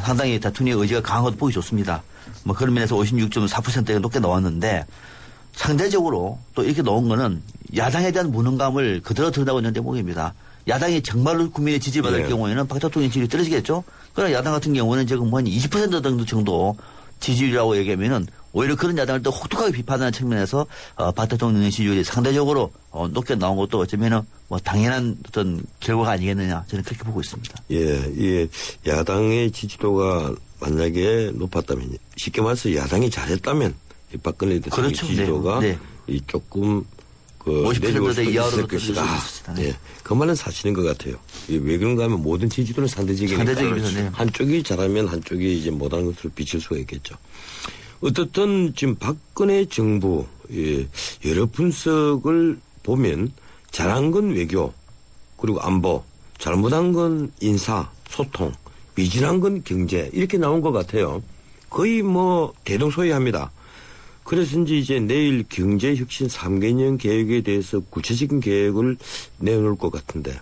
Speaker 12: 상당히 대통령의 의지가 강한 것도 보기 좋습니다. 뭐 그런 면에서 56.4%가 높게 나왔는데, 상대적으로 또 이렇게 나온 거는 야당에 대한 무능감을 그대로 드러나고 있는 대목입니다. 야당이 정말로 국민의 지지를 받을
Speaker 2: 네.
Speaker 12: 경우에는 박 대통령 지지율이 떨어지겠죠. 그러나 야당 같은 경우는 지금 한 20% 정도 지지율이라고 얘기하면은 오히려 그런 야당을 또 혹독하게 비판하는 측면에서 박 대통령의 지지율이 상대적으로 높게 나온 것도 어쩌면은 뭐 당연한 어떤 결과가 아니겠느냐, 저는 그렇게 보고 있습니다.
Speaker 2: 예, 야당의 지지도가 만약에 높았다면, 쉽게 말해서 야당이 잘했다면 이 박근혜 대통령
Speaker 12: 그렇죠.
Speaker 2: 지지도가
Speaker 12: 네.
Speaker 2: 이 조금
Speaker 12: 50%대 이하로
Speaker 2: 있을 것이다.
Speaker 12: 네.
Speaker 2: 예, 그 말은 사실인 것 같아요. 왜 그런가 하면 모든 지지도는 상대적이니까
Speaker 12: 상대적입니다. 네.
Speaker 2: 한쪽이 잘하면 한쪽이 이제 못하는 것으로 비칠 수가 있겠죠. 어떻든 지금 박근혜 정부 여러 분석을 보면 잘한 건 외교, 그리고 안보, 잘못한 건 인사, 소통, 미진한 건 경제, 이렇게 나온 것 같아요. 거의 뭐 대동소이합니다. 그래서인지 이제 내일 경제혁신 3개년 계획에 대해서 구체적인 계획을 내놓을 것 같은데,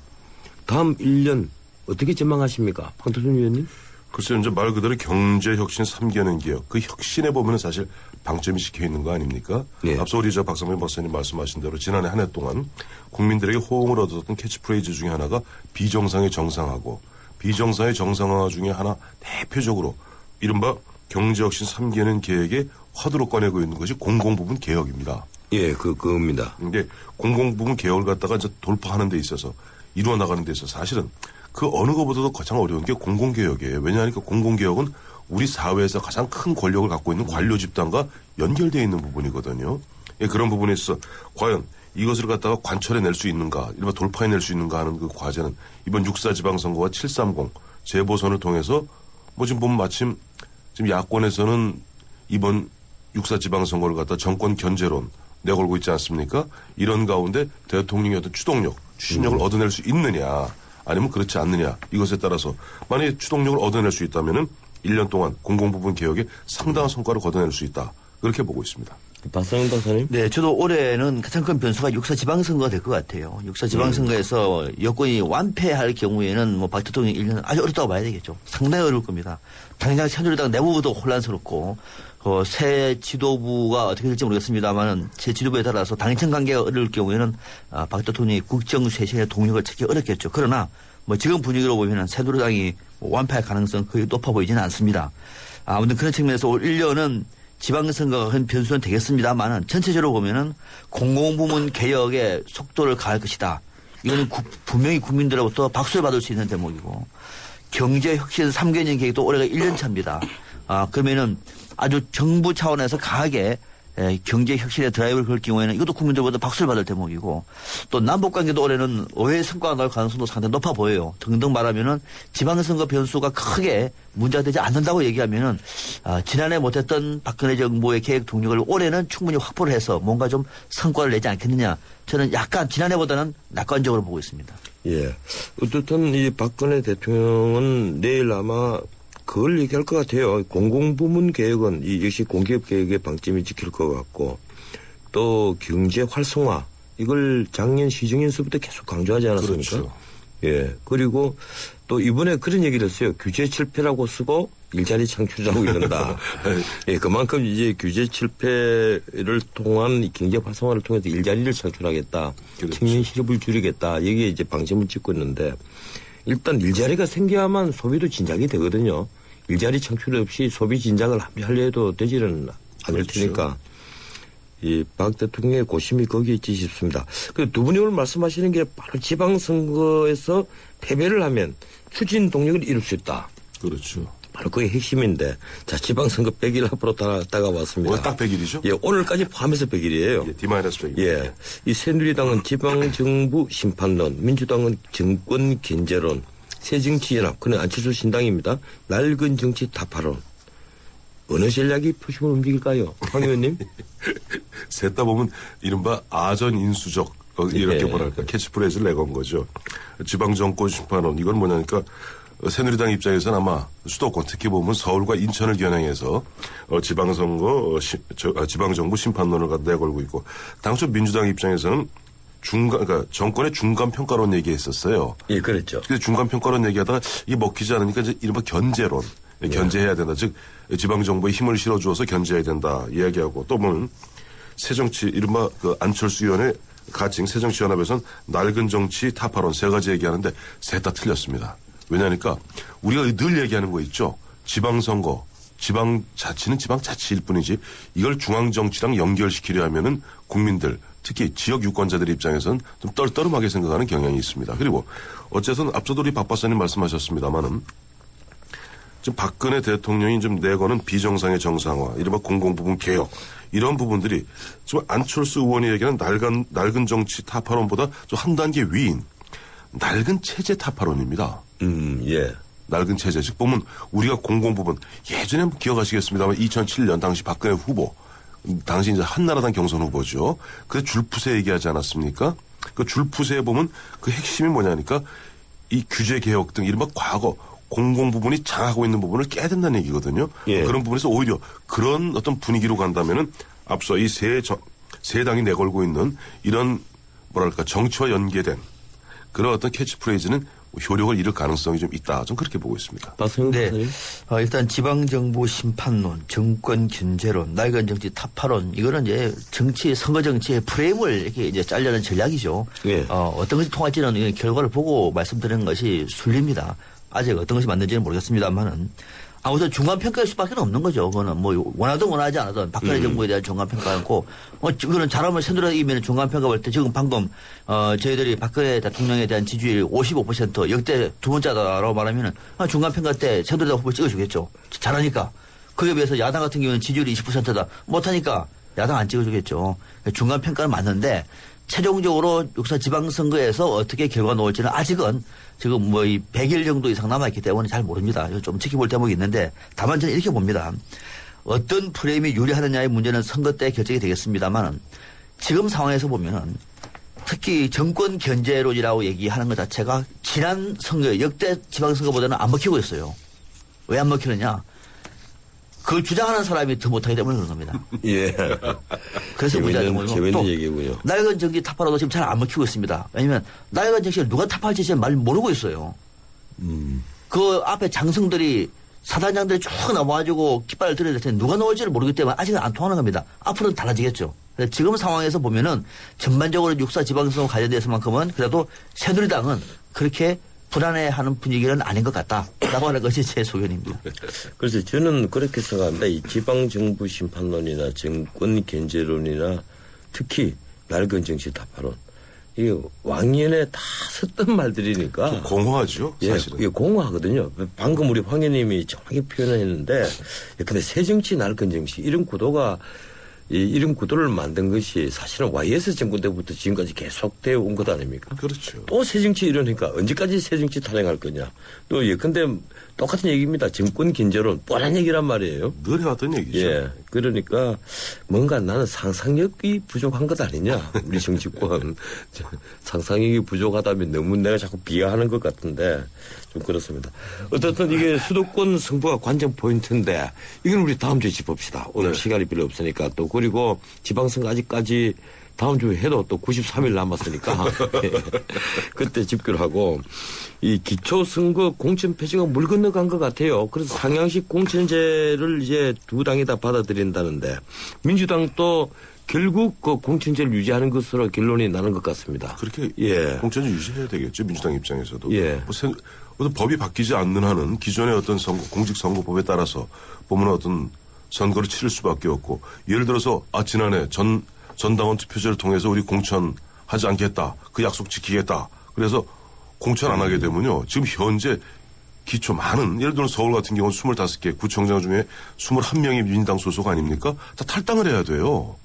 Speaker 2: 다음 1년 어떻게 전망하십니까? 황태순 위원님?
Speaker 13: 글쎄요, 이제 말 그대로 경제혁신 3개년 개혁. 그 혁신에 보면은 사실 방점이 찍혀 있는 거 아닙니까?
Speaker 2: 예.
Speaker 13: 앞서 우리 박상민 박사님 말씀하신 대로 지난해 한 해 동안 국민들에게 호응을 얻었던 캐치프레이즈 중에 하나가 비정상의 정상화고, 비정상의 정상화 중에 하나 대표적으로 이른바 경제혁신 3개년 계획의 화두로 꺼내고 있는 것이 공공부문 개혁입니다.
Speaker 2: 예, 그겁니다.
Speaker 13: 이게 공공부문 개혁을 갖다가 이제 돌파하는 데 있어서, 이루어 나가는 데 있어서 사실은 그 어느 것보다도 가장 어려운 게 공공개혁이에요. 왜냐하면 공공개혁은 우리 사회에서 가장 큰 권력을 갖고 있는 관료 집단과 연결되어 있는 부분이거든요. 예, 그런 부분에 있어서 과연 이것을 갖다가 관철해낼 수 있는가, 이른바 돌파해낼 수 있는가 하는 그 과제는 이번 6.4 지방선거와 7.30 재보선을 통해서 뭐 지금 보면 마침 지금 야권에서는 이번 6.4 지방선거를 갖다 정권 견제론 내걸고 있지 않습니까? 이런 가운데 대통령의 어떤 추진력을 얻어낼 수 있느냐, 아니면 그렇지 않느냐, 이것에 따라서 만약에 추동력을 얻어낼 수 있다면은 1년 동안 공공부문 개혁에 상당한 성과를 거둬낼 수 있다, 그렇게 보고 있습니다.
Speaker 2: 박상현 박사님?
Speaker 12: 네, 저도 올해는 가장 큰 변수가 6.4 지방선거가 될 것 같아요. 6.4 지방선거에서 여권이 완패할 경우에는 뭐 박 대통령 1년은 아주 어렵다고 봐야 되겠죠. 상당히 어려울 겁니다. 당장 새누리당 내부부도 혼란스럽고, 새 지도부가 어떻게 될지 모르겠습니다만은 새 지도부에 따라서 당청 관계가 어려울 경우에는 박 대통령이 국정 쇄신의 동력을 찾기 어렵겠죠. 그러나 뭐 지금 분위기로 보면은 새누리당이 완패할 가능성 거의 높아 보이지는 않습니다. 아무튼 그런 측면에서 올 1년은 지방선거가 큰 변수는 되겠습니다만은 전체적으로 보면은 공공부문 개혁의 속도를 가할 것이다. 이거는 분명히 국민들로부터 박수를 받을 수 있는 대목이고 경제 혁신 3개년 계획도 올해가 1년 차입니다. 그러면은 아주 정부 차원에서 강하게 경제 혁신의 드라이브를 걸 경우에는 이것도 국민들보다 박수를 받을 대목이고 또 남북 관계도 올해는 의외의 성과가 나올 가능성도 상당히 높아 보여요. 등등 말하면은 지방선거 변수가 크게 문제가 되지 않는다고 얘기하면은 지난해 못했던 박근혜 정부의 계획 동력을 올해는 충분히 확보를 해서 뭔가 좀 성과를 내지 않겠느냐. 저는 약간 지난해보다는 낙관적으로 보고 있습니다.
Speaker 2: 예. 어쨌든 이 박근혜 대통령은 내일 아마 그걸 얘기할 것 같아요. 공공부문 개혁은 이 역시 공기업 개혁의 방침이 지킬 것 같고 또 경제 활성화 이걸 작년 시정연설부터 계속 강조하지 않았습니까?
Speaker 13: 그렇죠.
Speaker 2: 예. 그리고 또 이번에 그런 얘기를 했어요. 규제 실패라고 쓰고 일자리 창출하고 이런다. 예, 그만큼 이제 규제 실패를 통한 경제 활성화를 통해서 일자리를 창출하겠다.
Speaker 13: 그렇죠.
Speaker 2: 청년 실업을 줄이겠다. 여기에 이제 방침을 찍고 있는데 일단 일자리가 생겨야만 소비도 진작이 되거든요. 일자리 창출 없이 소비 진작을 하려 해도 되지는 않을
Speaker 13: 그렇죠.
Speaker 2: 테니까 이 박 대통령의 고심이 거기에 있지 싶습니다. 그 두 분이 오늘 말씀하시는 게 바로 지방선거에서 패배를 하면 추진 동력을 잃을 수 있다.
Speaker 13: 그렇죠.
Speaker 2: 바로 그게 핵심인데 자 지방선거 100일 앞으로 다가왔습니다.
Speaker 13: 오늘 딱 100일이죠?
Speaker 2: 예, 오늘까지 포함해서 100일이에요.
Speaker 13: 예, D-100일.
Speaker 2: 예, 이 새누리당은 지방정부 심판론, 민주당은 정권 견제론, 새정치연합, 그는 안철수 신당입니다. 낡은 정치 타파론. 어느 전략이 표심을 움직일까요? 황 의원님?
Speaker 13: 셋 다 보면 이른바 아전인수적 이렇게
Speaker 2: 예.
Speaker 13: 뭐랄까 캐치프레이즈를 내건 거죠. 지방정권 심판론 이건 뭐냐니까 새누리당 입장에서는 아마 수도권 특히 보면 서울과 인천을 겨냥해서 지방선거 지방정부 심판론을 갖다 내걸고 있고 당초 민주당 입장에서는 그러니까 정권의 중간 평가론 얘기했었어요.
Speaker 2: 예, 그랬죠.
Speaker 13: 그래서 중간 평가론 얘기하다가 이게 먹히지 않으니까 이제 이른바 견제론. 견제해야 된다. 즉 지방정부에 힘을 실어주어서 견제해야 된다. 이야기하고 또 보면 새정치 이른바 그 안철수 의원의 가칭 새정치연합에서는 낡은 정치 타파론 세 가지 얘기하는데 셋 다 틀렸습니다. 왜냐니까 우리가 늘 얘기하는 거 있죠. 지방선거, 지방자치는 지방자치일 뿐이지 이걸 중앙정치랑 연결시키려 하면은 국민들 특히 지역 유권자들 입장에서는 좀 떨떠름하게 생각하는 경향이 있습니다. 그리고 어쨌든 앞서도 우리 박 박사님 말씀하셨습니다마는 지금 박근혜 대통령이 좀 내거는 비정상의 정상화, 이른바 공공부문 개혁 이런 부분들이 지금 안철수 의원이 얘기하는 낡은 정치 타파론보다 좀 한 단계 위인 낡은 체제 타파론입니다.
Speaker 2: 예.
Speaker 13: 낡은 체제. 즉 보면 우리가 공공부문 예전에 기억하시겠습니다만 2007년 당시 박근혜 후보 당시 이제 한나라당 경선 후보죠. 그 줄푸세 얘기하지 않았습니까? 그 줄푸세에 보면 그 핵심이 뭐냐니까 이 규제 개혁 등 이른바 과거 공공부문이 장악하고 있는 부분을 깨야 된다는 얘기거든요.
Speaker 2: 예.
Speaker 13: 그런 부분에서 오히려 그런 어떤 분위기로 간다면은 앞서 이 세 당이 내걸고 있는 이런 뭐랄까 정치와 연계된 그런 어떤 캐치프레이즈는 효력을 잃을 가능성이 좀 있다. 좀 그렇게 보고 있습니다.
Speaker 12: 네. 일단 지방정부 심판론, 정권 견제론, 낡은 정치 타파론 이거는 이제 선거 정치의 프레임을 이렇게 이제 짜려는 전략이죠.
Speaker 2: 예.
Speaker 12: 어떤 것이 통할지는 결과를 보고 말씀드리는 것이 순리입니다. 아직 어떤 것이 맞는지는 모르겠습니다만은 아무튼 중간평가일 수밖에 없는 거죠. 그거는 뭐 원하든 원하지 않아든 박근혜 정부에 대한 중간평가였고 그거는 잘하면 새누리당이면 중간평가 볼 때 지금 방금 저희들이 박근혜 대통령에 대한 지지율 55% 역대 두 번째다라고 말하면은 중간평가 때 새누리당 후보 찍어주겠죠. 잘하니까. 그에 비해서 야당 같은 경우는 지지율이 20%다. 못하니까 야당 안 찍어주겠죠. 중간평가는 맞는데 최종적으로 역사 지방선거에서 어떻게 결과가 나올지는 아직은 지금 뭐 이 100일 정도 이상 남아있기 때문에 잘 모릅니다. 좀 지켜볼 대목이 있는데 다만 저는 이렇게 봅니다. 어떤 프레임이 유리하느냐의 문제는 선거 때 결정이 되겠습니다만 지금 상황에서 보면은 특히 정권 견제론이라고 얘기하는 것 자체가 지난 선거 역대 지방선거보다는 안 먹히고 있어요. 왜 안 먹히느냐. 그걸 주장하는 사람이 더 못하기 때문에 그런 겁니다.
Speaker 2: 예.
Speaker 12: 그래서 문제가 되는
Speaker 2: 재밌는 얘기군요.
Speaker 12: 낡은 정치 타파라도 지금 잘 안 먹히고 있습니다. 왜냐하면 낡은 정치를 누가 타파할지 잘 모르고 있어요. 그 앞에 장성들이 사단장들이 쭉 나와가지고 깃발을 들여야 될 누가 나올지를 모르기 때문에 아직은 안 통하는 겁니다. 앞으로는 달라지겠죠. 지금 상황에서 보면은 전반적으로 육사 지방선거 관련돼서만큼은 그래도 새누리당은 그렇게 불안해하는 분위기는 아닌 것 같다라고 하는 것이 제 소견입니다.
Speaker 2: 그래서 저는 그렇게 생각합니다. 이 지방정부 심판론이나 정권 견제론이나 특히 낡은 정치 타파론 이게 왕년에 다 썼던 말들이니까
Speaker 13: 공허하죠. 사실은.
Speaker 2: 예, 공허하거든요. 방금 우리 황 의원님이 정확히 표현했는데 근데 새 정치 낡은 정치 이런 구도가 이런 구도를 만든 것이 사실은 YS 정권 때부터 지금까지 계속되어 온 것 아닙니까?
Speaker 13: 그렇죠.
Speaker 2: 또 새 정치 이러니까 언제까지 새 정치 탄핵할 거냐. 또 예컨대 똑같은 얘기입니다. 정권 견제론 뻔한 얘기란 말이에요.
Speaker 13: 늘 해왔던 얘기죠.
Speaker 2: 예. 그러니까 뭔가 나는 상상력이 부족한 것 아니냐. 우리 정치권. 상상력이 부족하다면 너무 내가 자꾸 비하하는 것 같은데 좀 그렇습니다. 어쨌든 이게 수도권 승부가 관전 포인트인데 이건 우리 다음 주에 짚읍시다. 오늘 시간이 별로 없으니까 또 그리고 지방선거 아직까지 다음 주에 해도 또 93일 남았으니까 그때 집결 하고 이 기초선거 공천 폐지가 물 건너간 것 같아요. 그래서 상향식 공천제를 이제 두 당이 다 받아들인다는데 민주당도 결국 그 공천제를 유지하는 것으로 결론이 나는 것 같습니다.
Speaker 13: 그렇게
Speaker 2: 예.
Speaker 13: 공천을 유지해야 되겠죠. 민주당 입장에서도.
Speaker 2: 예.
Speaker 13: 어떤 법이 바뀌지 않는 한은 기존의 어떤 공직선거법에 따라서 보면 어떤 선거를 치를 수밖에 없고 예를 들어서 지난해 전당원 투표제를 통해서 우리 공천하지 않겠다. 그 약속 지키겠다. 그래서 공천 안 하게 되면요. 지금 현재 기초 많은 예를 들어 서울 같은 경우는 25개 구청장 중에 21명이 민주당 소속 아닙니까? 다 탈당을 해야 돼요.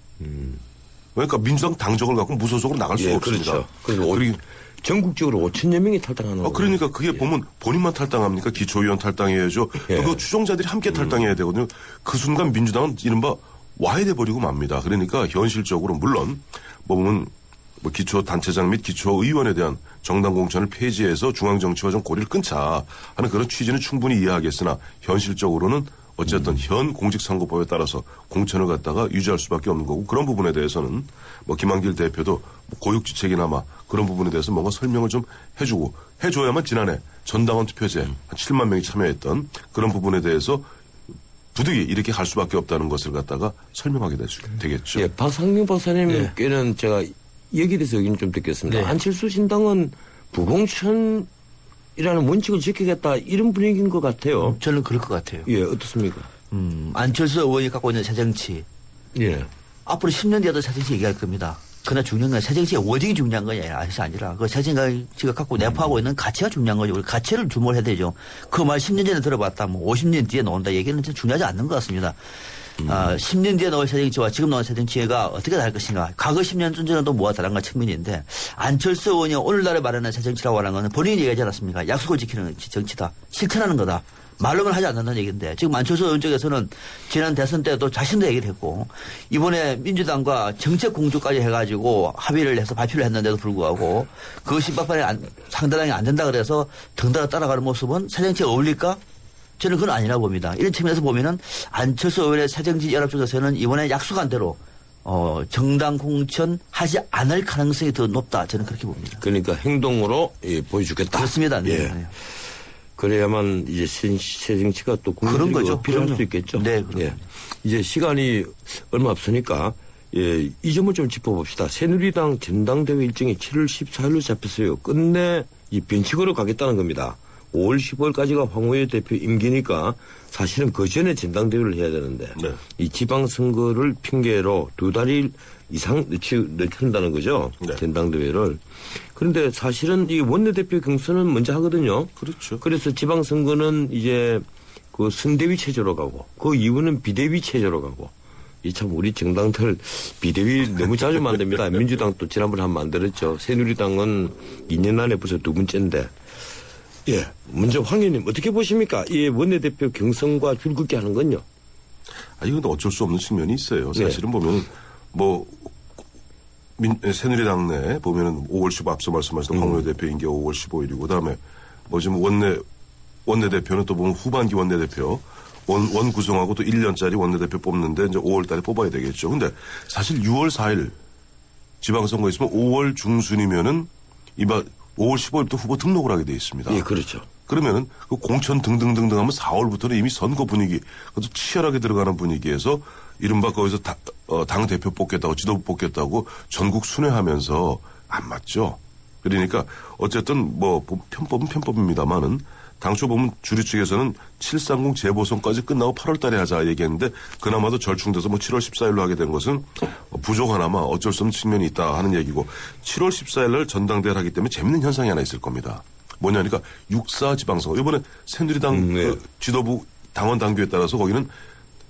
Speaker 13: 그러니까 민주당 당적을 갖고 무소속으로 나갈 수가 없습니다.
Speaker 2: 그렇죠. 그리고 전국적으로 5천여 명이 탈당하는 거예요.
Speaker 13: 그러니까 그게 보면 본인만 탈당합니까? 기초의원 탈당해야죠. 또 그 추종자들이 함께 탈당해야 되거든요. 그 순간 민주당은 이른바 와해돼 버리고 맙니다. 그러니까 현실적으로 물론 보면 기초단체장 및 기초의원에 대한 정당 공천을 폐지해서 중앙정치와 좀 고리를 끊자 하는 그런 취지는 충분히 이해하겠으나 현실적으로는 어쨌든 현 공직선거법에 따라서 공천을 갖다가 유지할 수밖에 없는 거고 그런 부분에 대해서는 김한길 대표도 고육지책이나마 그런 부분에 대해서 뭔가 설명을 좀 해줘야만 지난해 전당원 투표제 한 7만 명이 참여했던 그런 부분에 대해서 부득이 이렇게 갈 수밖에 없다는 것을 갖다가 설명하게 되겠죠.
Speaker 2: 예, 박상민 박사님께는 제가 여기에 대해서 의견을 좀 듣겠습니다. 안철수 신당은 부공천이라는 원칙을 지키겠다 이런 분위기인 것 같아요.
Speaker 12: 저는 그럴 것 같아요.
Speaker 2: 예, 어떻습니까?
Speaker 12: 안철수 의원이 갖고 있는 새정치.
Speaker 2: 예.
Speaker 12: 앞으로 10년 뒤에도 새정치 얘기할 겁니다. 그러나 중요한 건 새정치의 워딩이 중요한 거냐, 아니라 그 새정치가 갖고 내포하고 있는 가치가 중요한 거죠. 우리 가치를 주목을 해야 되죠. 그 말 10년 전에 들어봤다, 50년 뒤에 나온다 얘기는 중요하지 않는 것 같습니다. 10년 뒤에 나올 새정치와 지금 나올 새정치가 어떻게 다를 것인가. 과거 10년 전에는 또 뭐가 다른가 측면인데 안철수 의원이 오늘날에 말하는 새정치라고 하는 것은 본인이 얘기하지 않았습니까? 약속을 지키는 정치다. 실천하는 거다. 말로만 하지 않는다는 얘기인데 지금 안철수 의원 쪽에서는 지난 대선 때도 자신도 얘기를 했고 이번에 민주당과 정책 공조까지 해가지고 합의를 해서 발표를 했는데도 불구하고 그것이 상대당이 안 된다 그래서 덩달아 따라가는 모습은 새정치에 어울릴까? 저는 그건 아니라고 봅니다. 이런 측면에서 보면은 안철수 의원의 새정치 연합 쪽에서는 이번에 약속한 대로 정당 공천 하지 않을 가능성이 더 높다. 저는 그렇게 봅니다.
Speaker 2: 그러니까 행동으로 보여주겠다.
Speaker 12: 그렇습니다. 네.
Speaker 2: 예. 그래야만 이제 새 정치가 또
Speaker 12: 그런 거죠.
Speaker 2: 필요할 수 있겠죠.
Speaker 12: 네.
Speaker 2: 예. 이제 시간이 얼마 없으니까 이 점을 좀 짚어봅시다. 새누리당 전당대회 일정이 7월 14일로 잡혔어요. 끝내 이 변칙으로 가겠다는 겁니다. 5월 15일까지가 황우여 대표 임기니까 사실은 그 전에 전당대회를 해야 되는데 이 지방선거를 핑계로 2달 이상 늦춘다는 거죠. 전당대회를. 그런데 사실은 이 원내대표 경선은 먼저 하거든요.
Speaker 13: 그렇죠.
Speaker 2: 그래서 지방선거는 이제 그 선대위 체제로 가고 그 이후는 비대위 체제로 가고 이 참 우리 정당들 비대위 너무 자주 만듭니다. 민주당도 지난번에 한번 만들었죠. 새누리당은 2년 안에 벌써 2번째인데. 예. 먼저 황 의원님 어떻게 보십니까? 이 원내대표 경선과 줄긋기 하는 건요.
Speaker 13: 이건 어쩔 수 없는 측면이 있어요. 사실은 보면 새누리당 내 보면은 5월 15일 앞서 말씀하셨던 황우여 대표 임기가 5월 15일이고 그다음에 지금 원내대표는 또 보면 후반기 원내대표 원 구성하고 또 1년짜리 원내대표 뽑는데 이제 5월 달에 뽑아야 되겠죠. 근데 사실 6월 4일 지방선거 있으면 5월 중순이면은 5월 15일부터 후보 등록을 하게 돼 있습니다.
Speaker 2: 예, 그렇죠.
Speaker 13: 그러면은 그 공천 등등등등 하면 4월부터는 이미 선거 분위기, 그것도 치열하게 들어가는 분위기에서 이른바 거기서 당 대표 뽑겠다고 지도부 뽑겠다고 전국 순회하면서 안 맞죠. 그러니까 어쨌든 뭐 편법은 편법입니다만은 당초 보면 주류 측에서는 730 재보선까지 끝나고 8월 달에 하자 얘기했는데 그나마도 절충돼서 뭐 7월 14일로 하게 된 것은 부족하나마 어쩔 수 없는 측면이 있다 하는 얘기고 7월 14일 날 전당대회를 하기 때문에 재밌는 현상이 하나 있을 겁니다. 뭐냐니까 6.4 지방선거. 이번에 새누리당 그 지도부 당원 당규에 따라서 거기는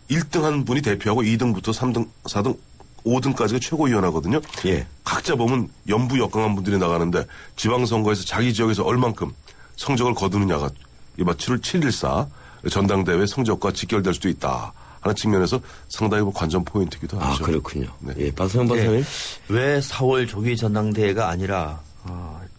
Speaker 13: 1등한 분이 대표하고 2등부터 3등, 4등, 5등까지가 최고위원하거든요.
Speaker 2: 예.
Speaker 13: 각자 보면 연부 역강한 분들이 나가는데 지방선거에서 자기 지역에서 얼만큼 성적을 거두느냐가 이번 7월 7.14 전당대회 성적과 직결될 수도 있다 하는 측면에서 상당히 관전 포인트이기도 하죠.
Speaker 2: 아, 그렇군요.
Speaker 13: 네.
Speaker 2: 예, 박성현 박사님.
Speaker 12: 네. 왜 4월 조기 전당대회가 아니라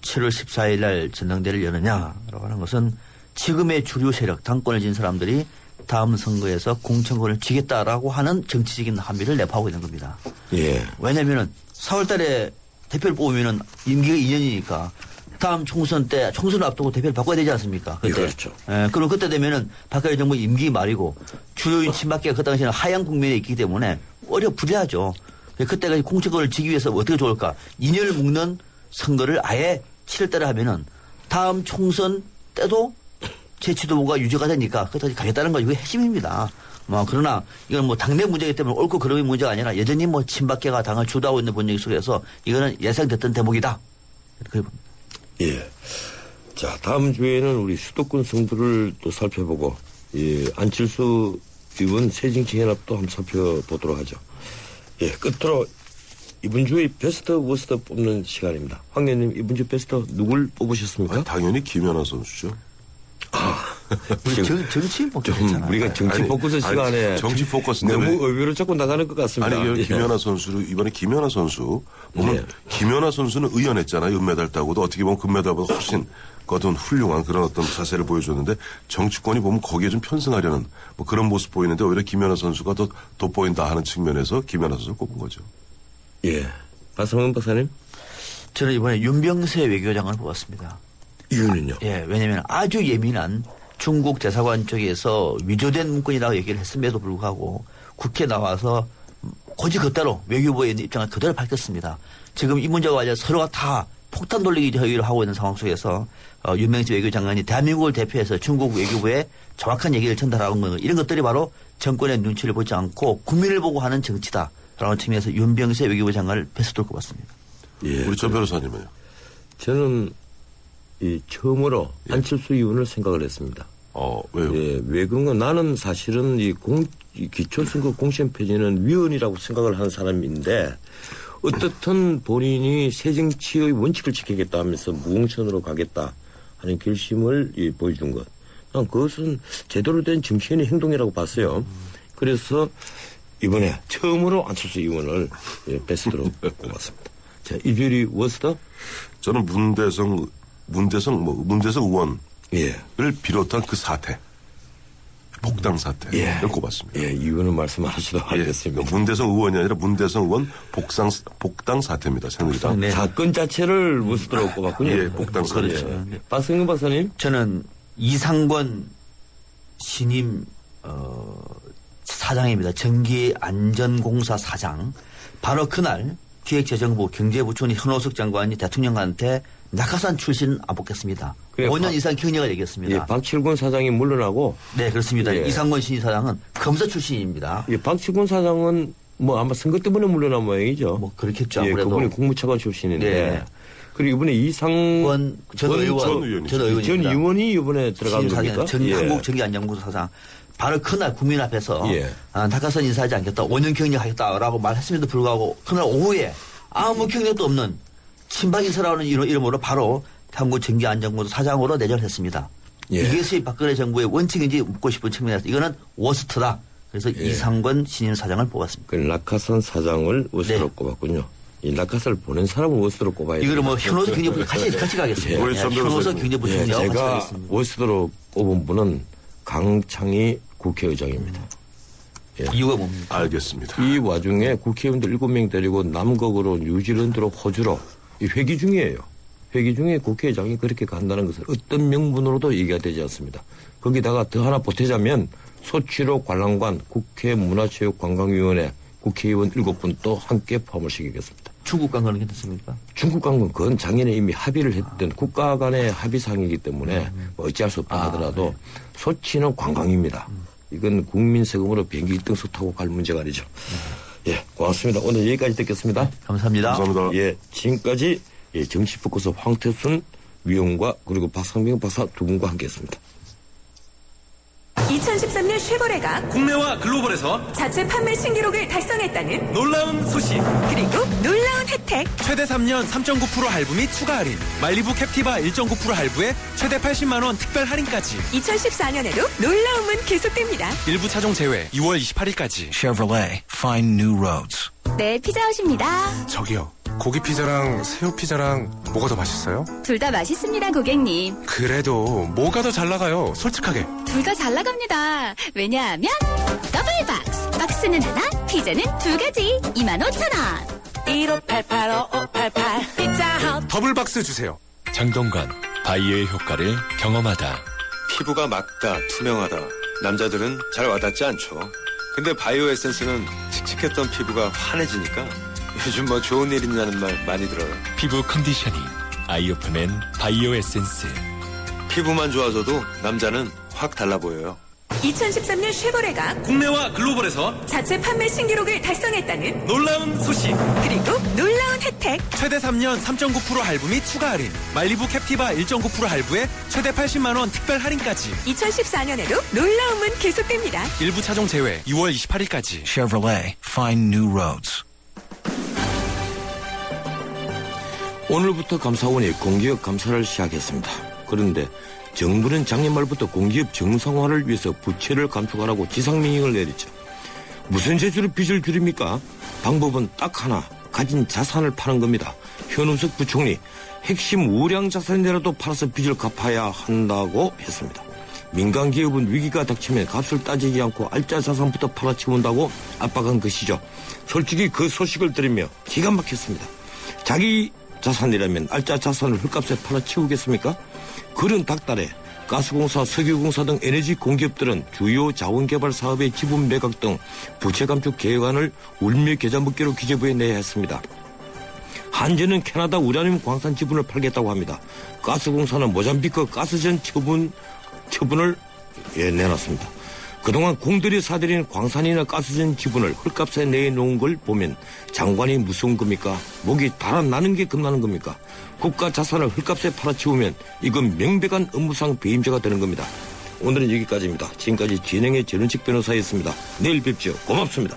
Speaker 12: 7월 14일 날 전당대회를 여느냐라고 하는 것은 지금의 주류 세력, 당권을 진 사람들이 다음 선거에서 공천권을 쥐겠다라고 하는 정치적인 함의를 내포하고 있는 겁니다.
Speaker 2: 예.
Speaker 12: 왜냐면은 4월 달에 대표를 뽑으면은 임기가 2년이니까 다음 총선 때 총선을 앞두고 대표를 바꿔야 되지 않습니까? 그때.
Speaker 2: 예, 그렇죠.
Speaker 12: 예, 그럼 그때 되면은 박근혜 정부 임기 말이고 주요인 친박계가 그 당시에는 하향 국면에 있기 때문에 불리하죠. 그때까지 공천권을 쥐기 위해서 어떻게 좋을까? 2년을 묶는 선거를 아예 7월 달에 하면은 다음 총선 때도 제 지도부가 유지가 되니까 그때까지 가겠다는 거 이거 핵심입니다. 그러나 이건 뭐 당내 문제이기 때문에 옳고 그름의 문제가 아니라 여전히 뭐 친박계가 당을 주도하고 있는 분위기 속에서 이거는 예상됐던 대목이다. 그렇게 봅니다.
Speaker 2: 예. 자, 다음 주에는 우리 수도권 승부를 또 살펴보고, 예, 안철수 의원 새정치 연합도 한번 살펴보도록 하죠. 예, 끝으로 이번 주의 베스트 워스트 뽑는 시간입니다. 황 의원님, 이번 주 베스트 누굴 뽑으셨습니까?
Speaker 13: 당연히 김연아 선수죠.
Speaker 12: 우리 정치 포커스
Speaker 2: 좀 우리가 정치 포커스 시간에
Speaker 13: 정치 포커스
Speaker 2: 너무 의외로 자꾸 나가는 것 같습니다.
Speaker 13: 아니
Speaker 2: 예.
Speaker 13: 김연아 선수를 이번에 김연아 선수 보면
Speaker 2: 네.
Speaker 13: 김연아 선수는 의연했잖아요. 은메달 따고도 어떻게 보면 금메달보다 훨씬 거둔 훌륭한 그런 어떤 자세를 보여줬는데 정치권이 보면 거기에 좀 편승하려는 뭐 그런 모습 보이는데 오히려 김연아 선수가 더 돋보인다 하는 측면에서 김연아 선수를 꼽은 거죠.
Speaker 2: 예. 박성현 박사님.
Speaker 12: 저는 이번에 윤병세 외교장을 뽑았습니다.
Speaker 2: 이유는요?
Speaker 12: 예, 왜냐하면 아주 예민한 중국 대사관 쪽에서 위조된 문건이라고 얘기를 했음에도 불구하고 국회에 나와서 고지 그대로 외교부의 입장을 그대로 밝혔습니다. 지금 이 문제와 관련 서로가 다 폭탄 돌리기 회의를 하고 있는 상황 속에서 윤명세 외교장관이 대한민국을 대표해서 중국 외교부에 정확한 얘기를 전달하는 것 이런 것들이 바로 정권의 눈치를 보지 않고 국민을 보고 하는 정치다라는 측면에서 윤병세 외교부 장관을 베스트로 꼽았습니다.
Speaker 2: 예.
Speaker 13: 우리 전 변호사님은요?
Speaker 2: 저는 처음으로 안철수 의원을 생각을 했습니다.
Speaker 13: 왜요?
Speaker 2: 예, 왜 그런가? 나는 사실은 이 기초선거 공천 폐지는 위헌이라고 생각을 하는 사람인데 어떻든 본인이 새정치의 원칙을 지키겠다 하면서 무공천으로 가겠다 하는 결심을 보여준 것. 난 그것은 제대로 된 정치인의 행동이라고 봤어요. 그래서 이번에 처음으로 안철수 의원을 베스트로 꼽았습니다. 자, 이주리 워스터?
Speaker 13: 저는 문대성 의원을
Speaker 2: 예.
Speaker 13: 비롯한 그 사태, 복당 사태를
Speaker 2: 예.
Speaker 13: 꼽았습니다.
Speaker 2: 예, 이유는 말씀 안 하시도록 하겠습니다.
Speaker 13: 문대성 의원이 아니라 문대성 의원 복당 사태입니다. 새누리당.
Speaker 12: 네.
Speaker 2: 사건 자체를 워스터로 꼽았군요.
Speaker 13: 예, 복당 사태.
Speaker 12: 그렇죠.
Speaker 2: 박성현 박사님?
Speaker 12: 저는 이상권 신임 사장입니다. 전기안전공사 사장. 바로 그날 기획재정부 경제부총리 현오석 장관이 대통령한테 낙하산 출신 안 뽑겠습니다.
Speaker 2: 그래,
Speaker 12: 5년 이상 경력을 얘기했습니다.
Speaker 2: 예, 박칠군 사장이 물러나고.
Speaker 12: 네, 그렇습니다.
Speaker 2: 예.
Speaker 12: 이상권 신임 사장은 검사 출신입니다.
Speaker 2: 예, 박칠군 사장은 뭐 아마 선거 때문에 물러난 모양이죠.
Speaker 12: 뭐 그렇겠죠.
Speaker 2: 예,
Speaker 12: 아무래도.
Speaker 2: 그분이 국무차관 출신인데.
Speaker 12: 네.
Speaker 2: 그리고 이번에 이상권
Speaker 12: 전 의원입니다.
Speaker 2: 전 의원이 이번에 들어가는 겁니까?
Speaker 12: 한국전기안전공사 사장. 바로 그날 국민 앞에서
Speaker 2: 예.
Speaker 12: 낙하산 인사하지 않겠다. 5년 경력하겠다라고 말했음에도 불구하고 그날 오후에 아무 경력도 없는 친박 인사라는 이름으로 바로 한국전기안전공사 사장으로 내정했습니다.
Speaker 2: 예.
Speaker 12: 이것이 박근혜 정부의 원칙인지 묻고 싶은 측면에서 이거는 워스트다. 그래서 이상권 신임 사장을 뽑았습니다.
Speaker 2: 그 낙하산 사장을 워스트로 꼽았군요. 이 낙하산을 보낸 사람은 워스트로 꼽아야 돼요.
Speaker 12: 이거는 뭐 현오석 경제부총리 같이 가겠습니다.
Speaker 13: 우리 전
Speaker 12: 현오석 경제부총리하고 같이
Speaker 2: 제가
Speaker 12: 가겠습니다.
Speaker 2: 워스트로 꼽은 분은 강창희 국회의장입니다. 예.
Speaker 12: 이유가 뭡니까?
Speaker 13: 알겠습니다.
Speaker 2: 이 와중에 국회의원들 7명 데리고 남극으로 뉴질랜드로 호주로 이 회기 중이에요. 회기 중에 국회의장이 그렇게 간다는 것은 어떤 명분으로도 얘기가 되지 않습니다. 거기다가 더 하나 보태자면 소치로 관람관, 국회 문화체육관광위원회 국회의원 7분 또 함께 포함을 시키겠습니다.
Speaker 12: 중국 간 거는 괜찮습니까?
Speaker 2: 중국 간 건 그건 작년에 이미 합의를 했던 국가 간의 합의사항이기 때문에 뭐 어찌할 수 없다 하더라도 소치는 관광입니다. 이건 국민 세금으로 비행기 1등석 타고 갈 문제가 아니죠. 예, 고맙습니다. 오늘 여기까지 듣겠습니다.
Speaker 12: 감사합니다.
Speaker 13: 감사합니다.
Speaker 2: 예, 지금까지 정치포커스 황태순 위원과 그리고 박상병 박사 두 분과 함께했습니다.
Speaker 14: 2013년 쉐보레가
Speaker 1: 국내와 글로벌에서
Speaker 14: 자체 판매 신기록을 달성했다는
Speaker 1: 놀라운 소식.
Speaker 14: 그리고 놀라운 혜택.
Speaker 1: 최대 3년 3.9% 할부 및 추가 할인. 말리부 캡티바 1.9% 할부에 최대 80만 원 특별 할인까지.
Speaker 14: 2014년에도 놀라움은 계속됩니다.
Speaker 1: 일부 차종 제외 2월 28일까지.
Speaker 15: Chevrolet, find new roads.
Speaker 16: 네, 피자헛입니다.
Speaker 17: 저기요, 고기 피자랑 새우 피자랑 뭐가 더 맛있어요?
Speaker 16: 둘 다 맛있습니다, 고객님.
Speaker 17: 그래도 뭐가 더 잘 나가요? 솔직하게.
Speaker 16: 둘 다 잘 나갑니다. 왜냐하면 더블 박스. 박스는 하나, 피자는 2가지. 25,000원.
Speaker 11: 15885588 피자헛.
Speaker 17: 더블 박스 주세요.
Speaker 8: 장동건, 바이오의 효과를 경험하다.
Speaker 9: 피부가 맑다, 투명하다. 남자들은 잘 와닿지 않죠. 근데 바이오 에센스는 칙칙했던 피부가 환해지니까 요즘 뭐 좋은 일 있냐는 말 많이 들어요.
Speaker 8: 피부 컨디셔닝, 아이오프맨 바이오 에센스.
Speaker 9: 피부만 좋아져도 남자는 확 달라 보여요.
Speaker 14: 2013년 쉐보레가
Speaker 1: 국내와 글로벌에서
Speaker 14: 자체 판매 신기록을 달성했다는
Speaker 1: 놀라운 소식.
Speaker 14: 그리고 놀라운 혜택.
Speaker 1: 최대 3년 3.9% 할부 및 추가 할인. 말리부 캡티바 1.9% 할부에 최대 80만 원 특별 할인까지.
Speaker 14: 2014년에도 놀라움은 계속됩니다.
Speaker 1: 일부 차종 제외 2월 28일까지.
Speaker 15: Chevrolet, find new roads.
Speaker 2: 오늘부터 감사원이 공기업 감사를 시작했습니다. 그런데 정부는 작년 말부터 공기업 정상화를 위해서 부채를 감축하라고 지상명령을 내렸죠. 무슨 재주로 빚을 줄입니까? 방법은 딱 하나, 가진 자산을 파는 겁니다. 현우석 부총리, 핵심 우량 자산이라도 팔아서 빚을 갚아야 한다고 했습니다. 민간 기업은 위기가 닥치면 값을 따지지 않고 알짜 자산부터 팔아치운다고 압박한 것이죠. 솔직히 그 소식을 들으며 기가 막혔습니다. 자기 자산이라면 알짜 자산을 헐값에 팔아치우겠습니까? 그런 닥달에 가스공사, 석유공사 등 에너지 공기업들은 주요 자원개발 사업의 지분 매각 등 부채 감축 계획안을 울며 겨자 먹기로 기재부에 내야 했습니다. 한전은 캐나다 우라늄 광산 지분을 팔겠다고 합니다. 가스공사는 모잠비크 가스전 처분을 내놨습니다. 그동안 공들이 사들인 광산이나 가스전 지분을 헐값에 내놓은 걸 보면 장관이 무서운 겁니까? 목이 달아나는 게 겁나는 겁니까? 국가 자산을 헐값에 팔아치우면 이건 명백한 업무상 배임죄가 되는 겁니다. 오늘은 여기까지입니다. 지금까지 진행의 전은식 변호사였습니다. 내일 뵙죠. 고맙습니다.